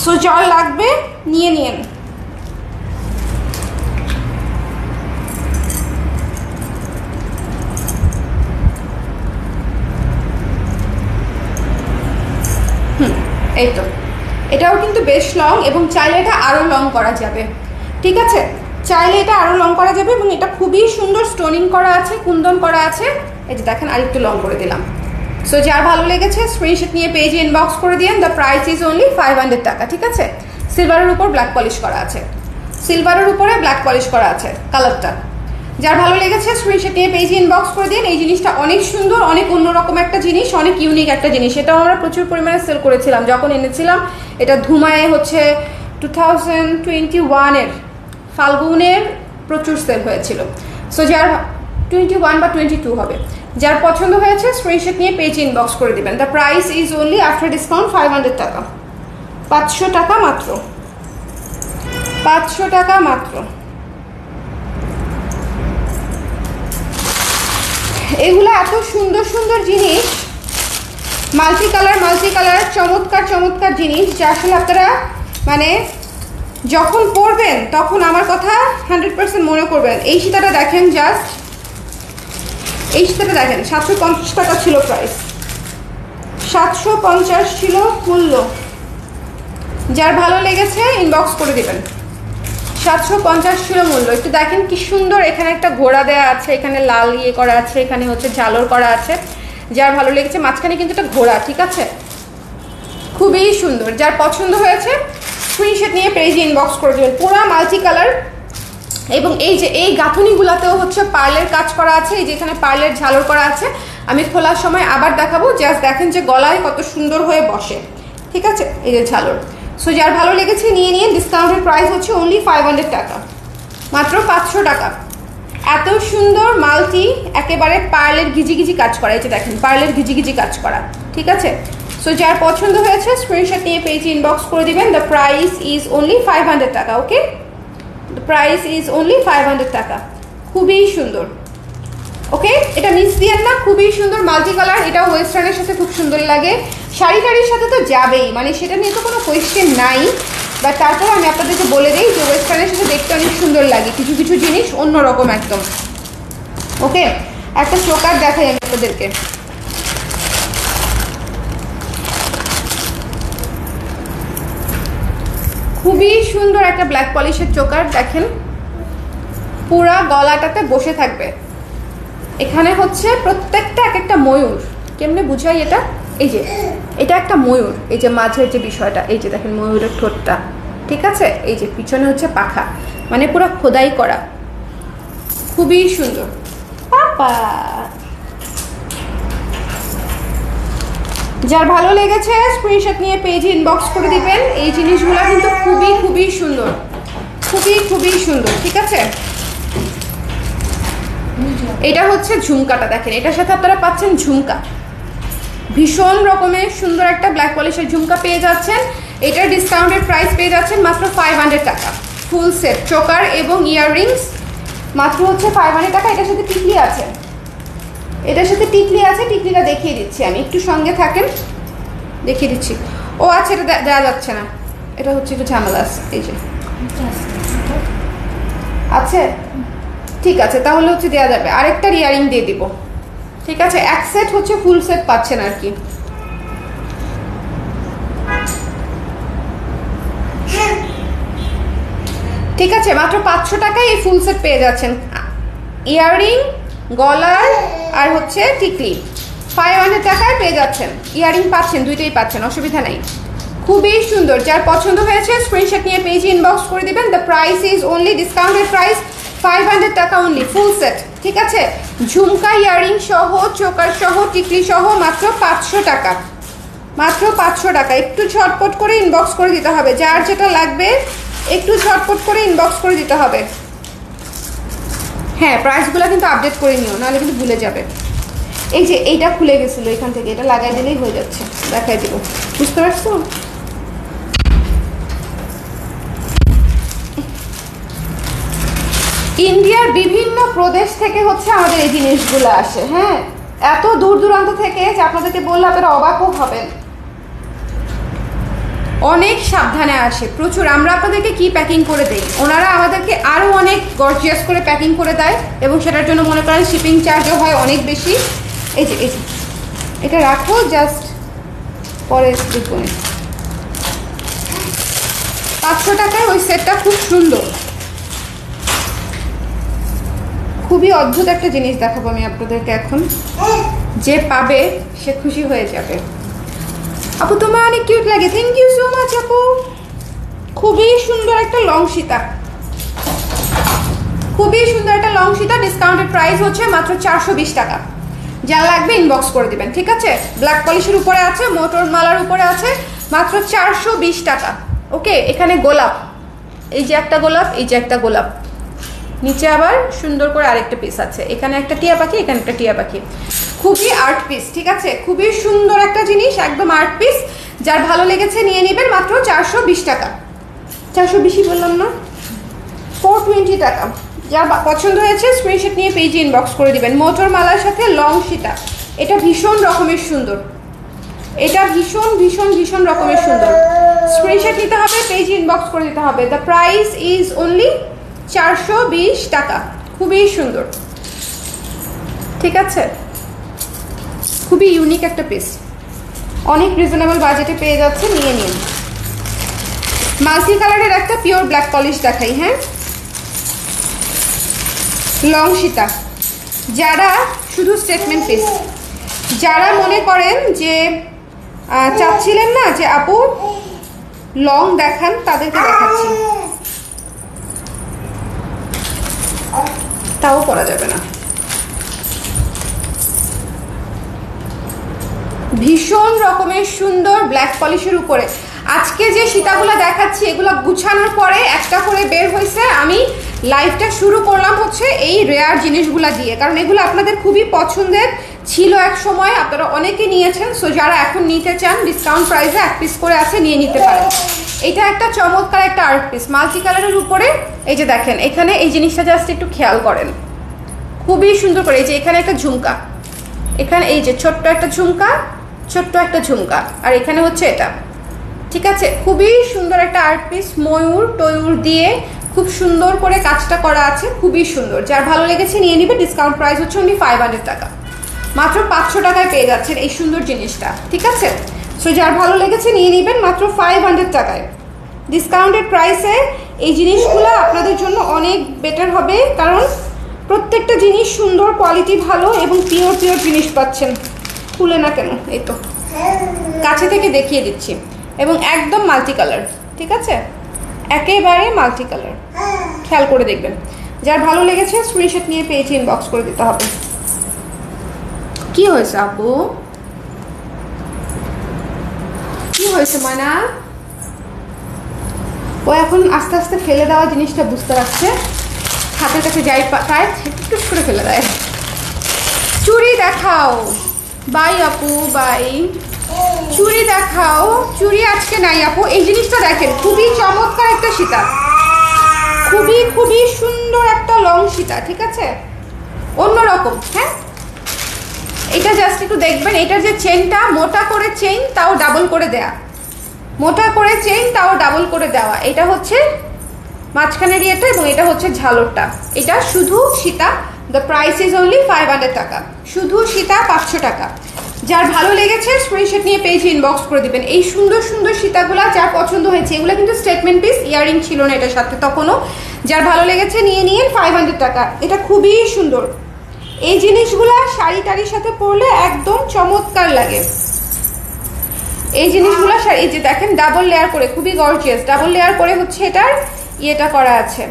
সো যার লাগবে নিয়ে নিন। এই তো এটাও কিন্তু বেশ লং এবং চাইলে এটা আরও লং করা যাবে, ঠিক আছে, চাইলে এটা আরও লং করা যাবে এবং এটা খুবই সুন্দর স্টোনিং করা আছে, কুন্দন করা আছে। এই যে দেখেন আরেকটু লং করে দিলাম। সো যার ভালো লেগেছে স্ক্রিনশট নিয়ে পেজে ইনবক্স করে দিন। দ্য প্রাইস ইজ অনলি 500 টাকা, ঠিক আছে। সিলভারের উপর ব্ল্যাক পলিশ করা আছে, সিলভারের উপরে ব্ল্যাক পলিশ করা আছে কালারটা। যার ভালো লেগেছে স্ক্রিনশট নিয়ে পেজে ইনবক্স করে দিন। এই জিনিসটা অনেক সুন্দর, অনেক অন্যরকম একটা জিনিস, অনেক ইউনিক একটা জিনিস। এটাও আমরা প্রচুর পরিমাণে সেল করেছিলাম যখন এনেছিলাম। এটা ধুমায় হচ্ছে 2021-এর ফাল্গুনের প্রচুর সেল হয়েছিল। সো যার 21 বা 22 হবে, যার পছন্দ হয়েছে স্ক্রিনশট নিয়ে পেজে ইনবক্স করে দিবেন। The price is only after discount 500 টাকা, 500 টাকা মাত্র, 500 টাকা মাত্র। এগুলো এত সুন্দর সুন্দর জিনিস, মাল্টি কালার চমৎকার চমৎকার জিনিস, যা আসলে আপনারা মানে যখন পরবেন তখন আমার কথা 100% মনে করবেন। এই সীতাটা দেখেন, জাস্ট এই সীতাটা দেখেন, 750 টাকা ছিল প্রাইস, 750 ছিল মূল্য। যার ভালো লেগেছে ইনবক্স করে দিবেন। 750 ছিল মূল্য। একটু দেখেন কি সুন্দর, এখানে একটা ঘোড়া দেওয়া আছে, এখানে লাল ইয়ে করা আছে, এখানে হচ্ছে ঝালর করা আছে। যার ভালো লেগেছে, মাঝখানে কিন্তু একটা ঘোড়া, ঠিক আছে, খুবই সুন্দর। যার পছন্দ হয়েছে স্ক্রিনশট নিয়ে পেজে ইনবক্স করে দেবেন। পুরো মাল্টি কালার এবং এই যে এই গাঁথনিগুলোতেও হচ্ছে পার্লের কাজ করা আছে, এই যে এখানে পার্লের ঝালর করা আছে। আমি খোলার সময় আবার দেখাবো। জাস্ট দেখেন যে গলায় কত সুন্দর হয়ে বসে, ঠিক আছে, এই যে ঝালর। সো যার ভালো লেগেছে নিয়ে নিয়ে। ডিসকাউন্টের প্রাইস হচ্ছে অনলি 500 টাকা, মাত্র 500 টাকা। এত সুন্দর মাল্টি, একেবারে পার্লের ঘিজি কাজ করা, এই যে দেখেন পার্লের ঘিজি কাজ করা, ঠিক আছে। সো যার পছন্দ হয়েছে স্ক্রিনশট নিয়ে পেজে ইনবক্স করে দিবেন। দ্য প্রাইস ইজ অনলি 500 টাকা, ওকে, দ্য প্রাইস ইজ অনলি 500 টাকা। খুবই সুন্দর, ওকে, এটা মিস দিয়েন না, খুবই সুন্দর মাল্টি কালার। এটাও ওয়েস্টার্নের সাথে খুব সুন্দর লাগে, শাড়ি টাড়ির সাথে তো যাবেই, মানে সেটা নিয়ে তো কোনো কোয়েশ্চেন নাই। বাট তারপর আমি আপনাদেরকে বলে দিই যে ওয়েস্টার্নের সাথে দেখতে অনেক সুন্দর লাগে, কিছু কিছু জিনিস অন্যরকম একদম, ওকে। একটা চোকার দেখাই আমি আপনাদেরকে, খুবই সুন্দর একটা ব্ল্যাক পলিশের চোকার। দেখেন পুরা গলাটাতে বসে থাকবে। এখানে হচ্ছে প্রত্যেকটা এক একটা ময়ূর। কেমনে বুঝাই এটা, এই যে এটা একটা ময়ূর, এই যে মাঝের যে বিষয়টা, এই যে দেখেন ময়ূরের ঠোঁটটা, ঠিক আছে, এই যে পিছনে হচ্ছে পাখা, মানে পুরো খোদাই করা, খুবই সুন্দর। পাপা যার ভালো লেগেছে স্ক্রিনশট নিয়ে পেজে ইনবক্স করে দিবেন। এই জিনিসগুলো কিন্তু খুবই সুন্দর, খুবই সুন্দর, ঠিক আছে। এটা হচ্ছে ঝুমকাটা, দেখেন এটার সাথে আপনারা পাচ্ছেন ঝুমকা, ভীষণ রকমের সুন্দর একটা ব্ল্যাক পলিশের ঝুমকা পেয়ে যাচ্ছেন। এটার ডিসকাউন্টের প্রাইস পেয়ে যাচ্ছেন মাত্র 500 টাকা, ফুল সেট চোকার এবং ইয়াররিংস মাত্র হচ্ছে 500 টাকা। এটার সাথে টিকলি আছে, এটার সাথে টিকলি আছে, টিকলিটা দেখিয়ে দিচ্ছি আমি, একটু সঙ্গে থাকেন, দেখিয়ে দিচ্ছি। ও আচ্ছা, এটা দেওয়া যাচ্ছে না, এটা হচ্ছে একটু ঝামেলা আছে, এই যে আছে, ঠিক আছে, তাহলে হচ্ছে দেওয়া যাবে। আরেকটা ইয়ারিং দিয়ে দিব, ঠিক আছে, এক সেট হচ্ছে ফুল সেট পাচ্ছেন আর কি। ঠিক আছে, মাত্র 500 টাকায় এই ফুল সেট পেয়ে যাচ্ছেন। ইয়াররিং, গলার আর হচ্ছে টিকলি 500 টাকায় পেয়ে যাচ্ছেন। ইয়াররিং পাচ্ছেন, দুইটাই পাচ্ছেন, অসুবিধা নাই, খুবই সুন্দর। যার পছন্দ হয়েছে স্ক্রিনশট নিয়ে পেজে ইনবক্স করে দিবেন। The price is only, discounted price 500 টাকা অনলি, ফুল সেট, ঠিক আছে, ঝুমকা ইয়াররিং সহ, চোকার সহ, টিকলি সহ, মাত্র 500 টাকা, মাত্র 500 টাকা। একটু ঝটপট করে ইনবক্স করে দিতে হবে, যার যেটা লাগবে একটু ঝটপট করে ইনবক্স করে দিতে হবে। হ্যাঁ, প্রাইসগুলো কিন্তু আপডেট করে নিও, নাহলে কিন্তু ভুলে যাবে। এই যে এইটা খুলে গেছিলো এখান থেকে, এটা লাগাই দিলেই হয়ে যাচ্ছে, দেখাই দিব, বুঝতে পারছো। ইন্ডিয়ার বিভিন্ন প্রদেশ থেকে হচ্ছে আমাদের এই জিনিসগুলো আসে, হ্যাঁ, এত দূর দূরান্ত থেকে যে আপনাদেরকে বললে আপনারা অবাকও হবেন। অনেক সাবধানে আসে, প্রচুর। আমরা আপনাদেরকে কি প্যাকিং করে দেই, ওনারা আমাদেরকে আরও অনেক গর্জিয়াস করে প্যাকিং করে দেয় এবং সেটার জন্য মনে করেন শিপিং চার্জও হয় অনেক বেশি। এই যে এটা রাখো, জাস্ট পরে দেখুন, 500 টাকায় ওই সেটটা খুব সুন্দর, খুবই অদ্ভুত একটা জিনিস দেখাবো আমি আপনাদেরকে এখন, যে পাবে সে খুশি হয়ে যাবে। আপু তোমার অনেক কিউট লাগে, থ্যাংক ইউ সো মাচ আপু। খুবই সুন্দর একটা লং সীতা, খুবই সুন্দর একটা লং সীতা। ডিসকাউন্টেড প্রাইস হচ্ছে মাত্র 420 টাকা। যা লাগবে ইনবক্স করে দিবেন, ঠিক আছে? ব্ল্যাক পলিশের উপরে আছে, মোটর মালার উপরে আছে, মাত্র 420 টাকা। ওকে, এখানে গোলাপ, এই যে একটা গোলাপ, এই যে একটা গোলাপ, নিচে আবার সুন্দর করে আরেকটা পিস আছে, এখানে একটা টিয়া পাখি, এখানে একটা টিয়া পাখি। খুবই আর্ট পিস, ঠিক আছে? খুবই সুন্দর একটা জিনিস, একদম আর্ট পিস। যার ভালো লেগেছে নিয়ে নেবেন, মাত্র 420 টাকা। 420ই বললাম না, 420 টাকা। যার পছন্দ হয়েছে স্ক্রিনশট নিয়ে পেজে ইনবক্স করে দিবেন। মোটর মালার সাথে লং সীতা, এটা ভীষণ রকমের সুন্দর, এটা ভীষণ ভীষণ ভীষণ রকমের সুন্দর। স্ক্রিনশট নিতে হবে, পেজে ইনবক্স করে দিতে হবে। দ্য প্রাইস ইজ অনলি 420 টাকা। খুবই সুন্দর, ঠিক আছে? খুবই ইউনিক একটা পিস, অনেক রিজনেবল বাজেটে পেয়ে যাচ্ছে, নিয়ে নিন। মাল্টি কালারের একটা পিওর ব্ল্যাক পলিশ দেখাই। হ্যাঁ, লং সীতা, যারা শুধু স্টেটমেন্ট পিস, যারা মনে করেন যে চাচ্ছিলেন না যে আপু লং দেখান, তাদেরকে দেখাচ্ছি। তাও করা যাবে না, ভীষণ রকমের সুন্দর ব্ল্যাক পলিশের উপরে। আজকে যে সীতাগুলো দেখাচ্ছি এগুলো গুছানোর পরে একটা করে বের হয়েছে। আমি লাইভটা শুরু করলাম হচ্ছে এই রেয়ার জিনিসগুলা দিয়ে, কারণ এগুলো আপনাদের খুবই পছন্দের ছিল এক সময়, আপনারা অনেকে নিয়েছেন। সো যারা এখন নিতে চান ডিসকাউন্ট প্রাইসে এক পিস করে আছে, নিয়ে নিতে পারেন। এটা একটা চমৎকার একটা আর্ট পিস, মাল্টি কালারের উপরে। এই যে দেখেন এখানে এই জিনিসটা জাস্ট একটু খেয়াল করেন, খুবই সুন্দর করে। এই যে এখানে একটা ঝুমকা, এখানে এই যে ছোট্ট একটা ঝুমকা, ছোট্ট একটা ঝুমকা, আর এখানে হচ্ছে এটা, ঠিক আছে? খুবই সুন্দর একটা আর্ট পিস, ময়ূর টয়ূর দিয়ে খুব সুন্দর করে কাজটা করা আছে, খুবই সুন্দর। যার ভালো লেগেছে নিয়ে নিবে। ডিসকাউন্ট প্রাইস হচ্ছে অনলি 500 টাকা, মাত্র 500 টাকায় পেয়ে যাচ্ছেন এই সুন্দর জিনিসটা, ঠিক আছে? সো যার ভালো লেগেছে নিয়ে নিবেন মাত্র 500 টাকায়। ডিসকাউন্টেড প্রাইসে এই জিনিসগুলো আপনাদের জন্য অনেক বেটার হবে, কারণ প্রত্যেকটা জিনিস সুন্দর, কোয়ালিটি ভালো এবং পিওর পিওর জিনিস পাচ্ছেন। খুলে না কেন, এই তো কাছে থেকে দেখিয়ে দিচ্ছি। এবং একদম মাল্টি কালার, ঠিক আছে? একেবারে মাল্টি কালার, খেয়াল করে দেখবেন। যার ভালো লেগেছে স্ক্রিনশট নিয়ে পেজে ইনবক্স করে দিতে হবে। কি হয়েছে আপু, কি হয়েছে ময়না? ও এখন আস্তে আস্তে ফেলে দেওয়া জিনিসটা বুঝতে পারছে, হাতের কাছে যাই পায় একটু করে ফেলে দেয়। চুড়ি দেখাও, বাই আপু বাই। চুড়ি দেখাও, চুড়ি আজকে নাই আপু। এই জিনিসটা দেখেন, খুবই চমৎকার একটা সীতা, খুবই খুবই সুন্দর একটা লং সীতা, ঠিক আছে? অন্যরকম। হ্যাঁ, এটা জাস্ট একটু দেখবেন, এটার যে চেনটা মোটা করে চেইন, তাও ডাবল করে দেয়া, মোটা করে চেইন তাও ডাবল করে দেওয়া। এটা হচ্ছে মাঝখানের ইয়েটা এবং এটা হচ্ছে ঝালরটা। এটা শুধু Sita. The price is only 500 টাকা, শুধু সীতা 500 টাকা। যার ভালো লেগেছে স্ক্রিনশট নিয়ে পেজে ইনবক্স করে দিবেন। এই সুন্দর সুন্দর সীতাগুলা যার পছন্দ হয়েছে, এগুলো কিন্তু স্টেটমেন্ট পিস, ইয়ারিং ছিল না এটার সাথে তখনও। যার ভালো লেগেছে নিয়ে নিয়ে 500 টাকা। এটা খুবই সুন্দর, এই জিনিসগুলা শাড়ি টাড়ির সাথে পরলে একদম চমৎকার লাগে। এই জিনিসগুলো এই যে দেখেন ডাবল লেয়ার করে, খুবই গর্জিয়াস। ডাবল লেয়ার করে হচ্ছে এটার ইয়েটা করা আছে,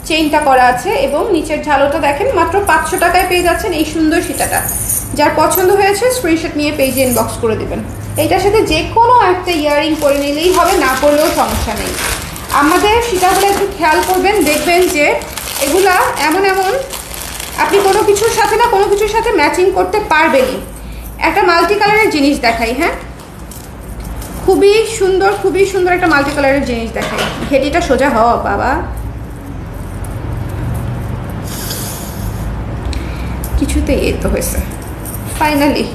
চেইনটা করা আছে, এবং নিচের ঝালোটা দেখেন। মাত্র 500 টাকায় পেয়ে যাচ্ছেন এই সুন্দর সীতাটা। যার পছন্দ হয়েছে স্ক্রিনশট নিয়ে পেজে ইনবক্স করে দিবেন। এইটার সাথে যে কোনো একটা ইয়ারিং পরে নিলেই হবে, না পরলেও সমস্যা নেই। আমাদের সীতাগুলো একটু খেয়াল করবেন, দেখবেন যে এগুলা এমন এমন আপনি কোনো কিছুর সাথে না কোনো কিছুর সাথে ম্যাচিং করতে পারবেনই। একটা মাল্টি কালারের জিনিস দেখাই। হ্যাঁ, খুবই সুন্দর, খুবই সুন্দর একটা মাল্টি কালারের জিনিস দেখাই। ঘেটিটা সোজা হওয়া বাবা, কিছুতে এই তো হয়েছে ফাইনালি।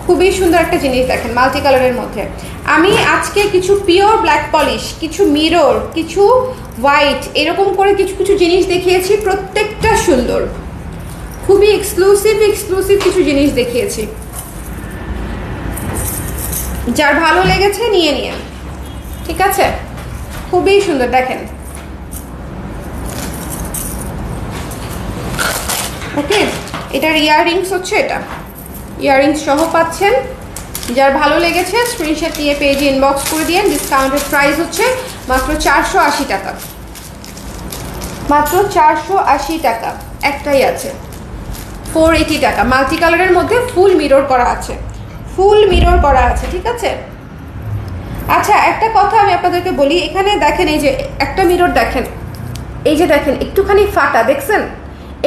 খুবই সুন্দর একটা জিনিস দেখেন মাল্টি কালারের মধ্যে। আমি আজকে কিছু পিওর ব্ল্যাক পলিশ, কিছু মিরর, কিছু হোয়াইট, এরকম করে কিছু কিছু জিনিস দেখিয়েছি। প্রত্যেকটা সুন্দর, খুবই এক্সক্লুসিভ এক্সক্লুসিভ কিছু জিনিস দেখিয়েছি। যার ভালো লেগেছে নিয়ে নিয়ে, ঠিক আছে? খুবই সুন্দর দেখেন। ওকে, এটার ইয়াররিংস হচ্ছে, এটা ইয়াররিংস সহ পাচ্ছেন। যার ভালো লেগেছে স্ক্রিনশট নিয়ে পেজে ইনবক্স করে দিন। ডিসকাউন্টেড প্রাইস হচ্ছে মাত্র 480 টাকা, মাত্র 480 টাকা। একটাই আছে 480 টাকা, মাল্টি কালারের মধ্যে ফুল মিরর করা আছে, ফুল মিরর করা আছে, ঠিক আছে। আচ্ছা একটা কথা আমি আপনাদেরকে বলি, এখানে দেখেন এই যে একটা মিরর দেখেন, এই যে দেখেন একটুখানি ফাটা, দেখছেন?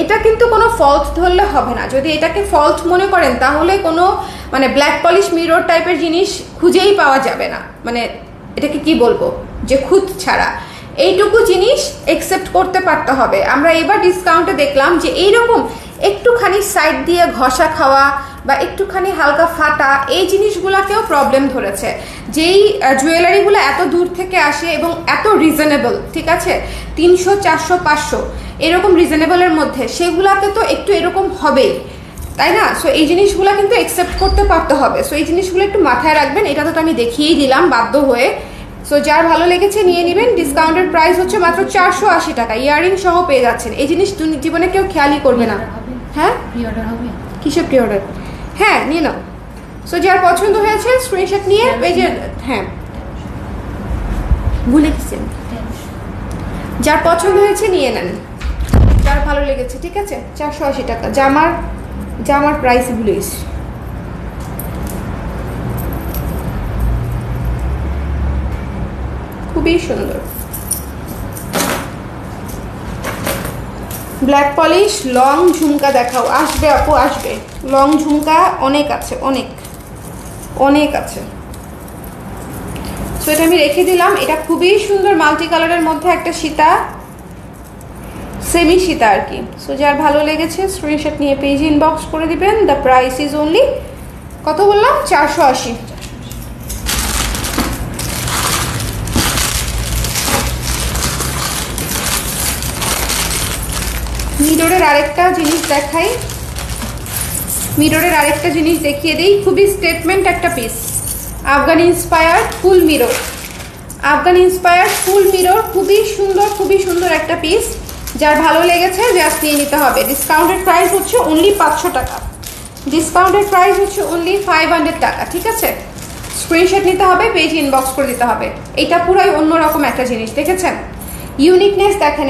এটা কিন্তু কোনো ফল্ট ধরলে হবে না। যদি এটাকে ফল্ট মনে করেন তাহলে কোনো মানে ব্ল্যাক পলিশ মিরর টাইপের জিনিস খুঁজেই পাওয়া যাবে না, মানে এটাকে কি বলবো, যে খুঁত ছাড়া এইটুকু জিনিস একসেপ্ট করতে পারতে হবে। আমরা এবার ডিসকাউন্টে দেখলাম যে এইরকম একটুখানি সাইড দিয়ে ঘষা খাওয়া বা একটুখানি হালকা ফাটা, এই জিনিসগুলোকেও প্রবলেম ধরেছে। যেই জুয়েলারিগুলো এত দূর থেকে আসে এবং এত রিজনেবল, ঠিক আছে, 300, 400, 500 এরকম রিজনেবলের মধ্যে, সেগুলাকে তো একটু এরকম হবেই, তাই না? সো এই জিনিসগুলো কিন্তু একসেপ্ট করতে পারতে হবে। সো এই জিনিসগুলো একটু মাথায় রাখবেন। এটা তো আমি দেখিয়েই দিলাম বাধ্য হয়ে। সো যার ভালো লেগেছে নিয়ে নেবেন। ডিসকাউন্টেড প্রাইস হচ্ছে মাত্র 480 টাকা, ইয়াররিং সহ পেয়ে যাচ্ছেন। এই জিনিস জীবনে কেউ খেয়ালই করবে না। হ্যাঁ, প্রি অর্ডার হবে? কিসের প্রি অর্ডার? হ্যাঁ নিয়ে নাও। সো যার পছন্দ হয়েছে স্ক্রিনশট নিয়ে পেজে, হ্যাঁ ভুলে গেছেন, যার পছন্দ হয়েছে নিয়ে নেন, যার ভালো লেগেছে, ঠিক আছে। 480 টাকা। জামার প্রাইস ভুলিস। খুবই সুন্দর ব্ল্যাক পলিশ লং ঝুমকা দেখাও। আসবে আপু, আসবে। লং ঝুমকা অনেক আছে, অনেক অনেক আছে। সো এটা আমি রেখে দিলাম। এটা খুবই সুন্দর মাল্টি কালারের মধ্যে একটা সীতা, সেমি সীতা আর কি। সো যার ভালো লেগেছে স্ক্রিনশট নিয়ে পেজে ইনবক্স করে দিবেন। দ্য প্রাইস ইজ অনলি, কত বললাম, 480। মিররের আরেকটা জিনিস দেখাই, মিররের আরেকটা জিনিস দেখিয়ে দিই। খুবই স্টেটমেন্ট একটা পিস, আফগান ইন্সপায়ার্ড ফুল মিরর, আফগান ইন্সপায়ার্ড ফুল মিরর, খুবই সুন্দর, খুবই সুন্দর একটা পিস। যার ভালো লেগেছে জাস্ট নিয়ে নিতে হবে। ডিসকাউন্টেড প্রাইস হচ্ছে অনলি 500 টাকা, ডিসকাউন্টেড প্রাইস হচ্ছে অনলি 500 টাকা, ঠিক আছে। স্ক্রিনশট নিতে হবে, পেজ ইনবক্স করে দিতে হবে। এটা পুরাই অন্যরকম একটা জিনিস, দেখেছেন? ইউনিকনেস দেখেন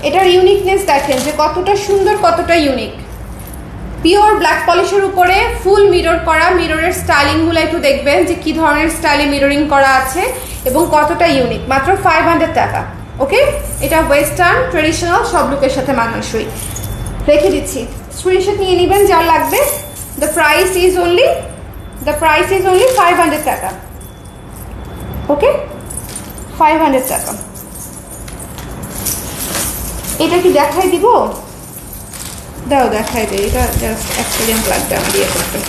এটার ইউনিকনেস দেখেন যে কতটা সুন্দর, কতটা ইউনিক। পিওর ব্ল্যাক পলিশের উপরে ফুল মিরর করা, মিররের স্টাইলিংগুলো একটু দেখবেন যে কি ধরনের স্টাইলে মিররিং করা আছে এবং কতটা ইউনিক। মাত্র 500 টাকা। ওকে, এটা ওয়েস্টার্ন ট্রেডিশনাল সব লুকের সাথে মানানসই। রেখে দিচ্ছি, স্ক্রিনশট নিয়ে নেবেন যার লাগবে। দ্য প্রাইস ইজ অনলি 500 টাকা। ওকে, 500 টাকা। এটা কি দেখাই দিব? দাও দেখাই দে। এটা জাস্ট এক্সপিরিয়েন্স লাগবে আমার ইয়ে করতে।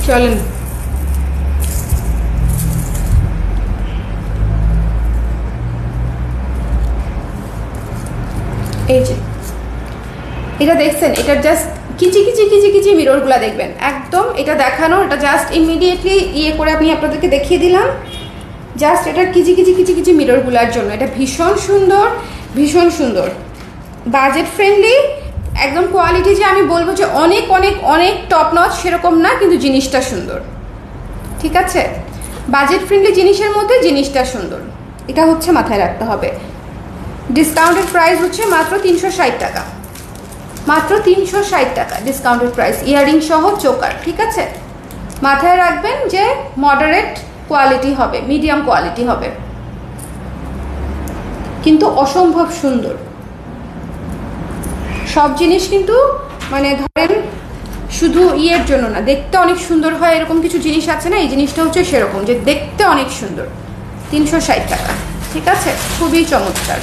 চলেন, এই যে এটা দেখছেন, এটা জাস্ট কিচি কিচি কিচি কিচি মিররগুলো দেখবেন একদম। এটা দেখানো, এটা জাস্ট ইমিডিয়েটলি ইয়ে করে আমি আপনাদেরকে দেখিয়ে দিলাম। জাস্ট এটার কিচি কিচি কিচি কিচি মিররগুলোর জন্য এটা ভীষণ সুন্দর, ভীষণ সুন্দর, বাজেট ফ্রেন্ডলি একদম। কোয়ালিটি যে আমি বলবো যে অনেক অনেক অনেক টপ নচ সেরকম না, কিন্তু জিনিসটা সুন্দর, ঠিক আছে। বাজেট ফ্রেন্ডলি জিনিসের মধ্যে জিনিসটা সুন্দর, এটা হচ্ছে মাথায় রাখতে হবে। ডিসকাউন্টেড প্রাইস হচ্ছে মাত্র 360 টাকা, মাত্র 360 টাকা ডিসকাউন্টেড প্রাইস, ইয়াররিং সহ চোকার, ঠিক আছে। মাথায় রাখবেন যে মডারেট কোয়ালিটি হবে, মিডিয়াম কোয়ালিটি হবে, কিন্তু অসম্ভব সুন্দর। সব জিনিস কিন্তু মানে ধরেন শুধু ইয়ের জন্য না, দেখতে অনেক সুন্দর হয় এরকম কিছু জিনিস আছে না, এই জিনিসটা হচ্ছে সেরকম যে দেখতে অনেক সুন্দর। 360 টাকা, ঠিক আছে, খুবই চমৎকার।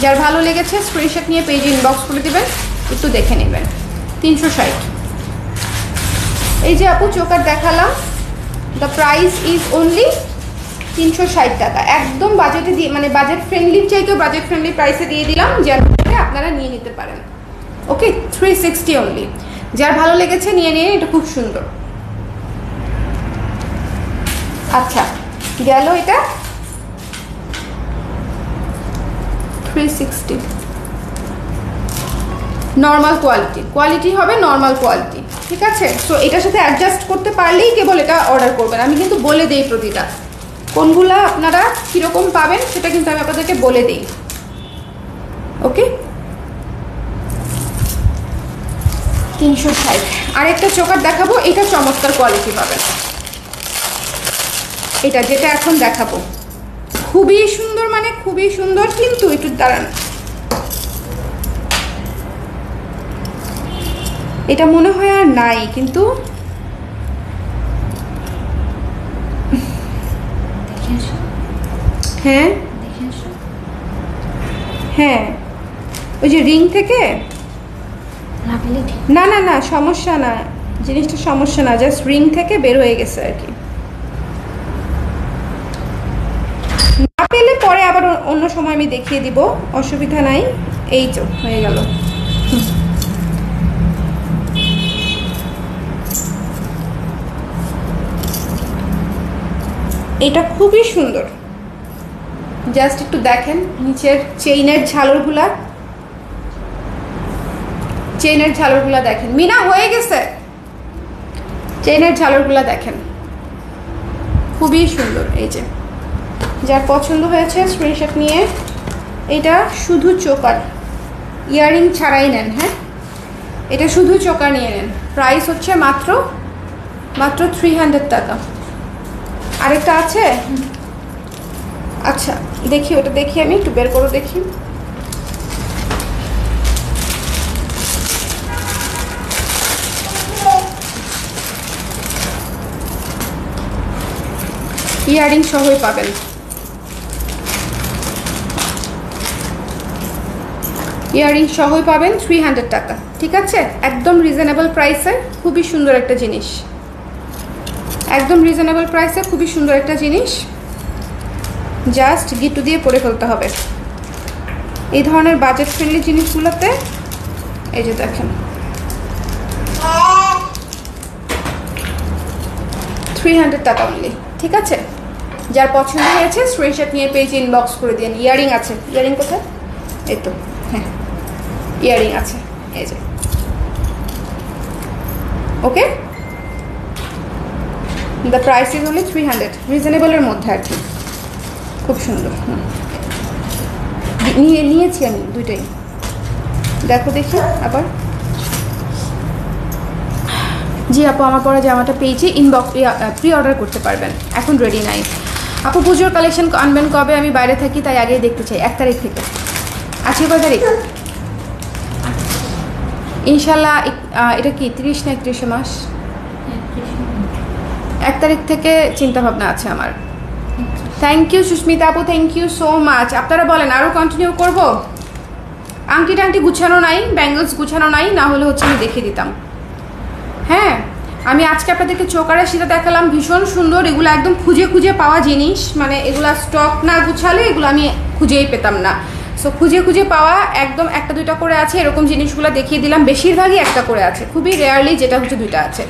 যার ভালো লেগেছে স্ক্রিনশট নিয়ে পেজে ইনবক্স করে দিবেন, একটু দেখে নেবেন। 360। এই যে আপু চোকার দেখালাম, দ্য প্রাইস ইজ অনলি 360 টাকা। একদম বাজেটে দিয়ে, মানে বাজেট ফ্রেন্ডলির চাইতেও বাজেট ফ্রেন্ডলি প্রাইসে দিয়ে দিলাম, যার আপনারা নিয়ে নিতে পারেন। ওকে, 360 অনলি। যার ভালো লেগেছে নিয়ে নিয়ে, এটা খুব সুন্দর। আচ্ছা, গেল এটা 360 নর্মাল কোয়ালিটি হবে, নর্মাল কোয়ালিটি, ঠিক আছে। সো এটার সাথে অ্যাডজাস্ট করতে পারলেই কেবল এটা অর্ডার করবেন। আমি কিন্তু বলে দেই প্রতিটা কোনগুলা আপনারা কীরকম পাবেন সেটা কিন্তু আমি আপনাদেরকে বলে দিই। ওকে, 360। আরেকটা চোকার দেখাবো, এটা চমৎকার কোয়ালিটি পাবেন। এটা যেটা এখন দেখাবো খুবই সুন্দর, মানে খুবই সুন্দর, কিন্তু একটু দাঁড়ান, এটা মনে হয় আর নাই, কিন্তু হ্যাঁ হ্যাঁ, ওই যে রিং থেকে না না না, সমস্যা না, জিনিসটা সমস্যা না, জাস্ট রিং থেকে বের হয়ে গেছে আর কি। না পেলে পরে আবার অন্য সময় আমি দেখিয়ে দিব, অসুবিধা নাই। এই তো হয়ে গেল। এটা খুবই সুন্দর, জাস্ট একটু দেখেন নিচের চেইনের ঝালরগুলা দেখেন। মিনা হয়ে গেছে, চেইনের ঝালরগুলা দেখেন, খুবই সুন্দর। এই যে যার পছন্দ হয়েছে স্ক্রিনশট নিয়ে, এটা শুধু চোকার, ইয়ারিং ছাড়াই নেন। হ্যাঁ, এটা শুধু চোকার নিয়ে নেন। প্রাইস হচ্ছে মাত্র 300 টাকা। আরেকটা আছে, আচ্ছা দেখি, ওটা দেখি, আমি একটু বের করে দেখি। ইয়ারিং সহই পাবেন, ইয়ারিং সহই পাবেন 300 টাকা, ঠিক আছে, একদম রিজনেবল প্রাইসে, খুবই সুন্দর একটা জিনিস, একদম রিজনেবল প্রাইসে খুবই সুন্দর একটা জিনিস। জাস্ট গিট্টু দিয়ে পরে ফেলতে হবে এই ধরনের বাজেট ফ্রেন্ডলি জিনিসগুলোতে। এই যে দেখেন 300 টাকা অনলি, ঠিক আছে। যার পছন্দ হয়েছে স্ক্রিনশট নিয়ে পেজে ইনবক্স করে দিন। ইয়ারিং আছে, ইয়ারিং কোথায়? এই তো, হ্যাঁ ইয়ারিং আছে, এই যে। ওকে, দ্য প্রাইস ইজ অনলি 300, রিজনেবলের মধ্যে আর কি, খুব সুন্দর। নিয়েছি আমি দুইটাই, দেখো দেখি আবার। জি আপু, আমার পরে জামাটা পেয়েছি, ইনবক্স প্রি অর্ডার করতে পারবেন, এখন রেডি নাই। আপু পুজোর কালেকশন আনবেন কবে? আমি বাইরে থাকি তাই আগেই দেখতে চাই। 1 তারিখ থেকে। আজকে কয় তারিখ? ইনশাল্লাহ। এটা কি 30 না 31 মাস? 1 তারিখ থেকে চিন্তা ভাবনা আছে আমার। থ্যাংক ইউ সুস্মিতা আপু, থ্যাংক ইউ সো মাচ। আপনারা বলেন আরও কন্টিনিউ করবো? আংটি টাংটি গুছানো নাই, ব্যাঙ্গলস গুছানো নাই, না হলে হচ্ছে আমি দেখিয়ে দিতাম। হ্যাঁ, আমি আজকে আপনাদেরকে চোকারের সীতা দেখালাম, ভীষণ সুন্দর। এগুলো একদম খুঁজে খুঁজে পাওয়া জিনিস, মানে এগুলা স্টক না গুছালে এগুলো আমি খুঁজেই পেতাম না। সো খুঁজে খুঁজে পাওয়া, একদম 1-2টা করে আছে এরকম জিনিসগুলো দেখিয়ে দিলাম। বেশিরভাগই একটা করে আছে, খুবই রেয়ারলি যেটা হচ্ছে 2টা আছে।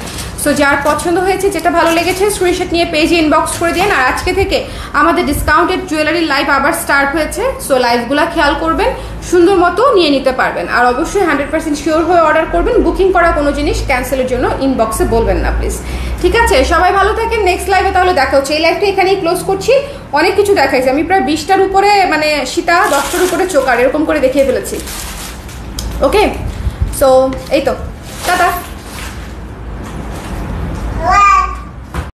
সো যার পছন্দ হয়েছে, যেটা ভালো লেগেছে স্ক্রিনশট নিয়ে পেজে ইনবক্স করে দিন। আর আজকে থেকে আমাদের ডিসকাউন্টেড জুয়েলারি লাইভ আবার স্টার্ট হয়েছে। সো লাইভগুলো খেয়াল করবেন, সুন্দর মতো নিয়ে নিতে পারবেন। আর অবশ্যই 100% শিওর হয়ে অর্ডার করবেন। বুকিং করা কোনো জিনিস ক্যান্সেলের জন্য ইনবক্সে বলবেন না প্লিজ, ঠিক আছে। সবাই ভালো থাকেন, নেক্সট লাইভে তাহলে দেখা হচ্ছে। এই লাইভটা এখানেই ক্লোজ করছি। অনেক কিছু দেখাইছি আমি, প্রায় 20টার উপরে, মানে সীতা 10টার উপরে চোকার, এরকম করে দেখিয়ে ফেলেছি। ওকে, সো এই তো, টাটা।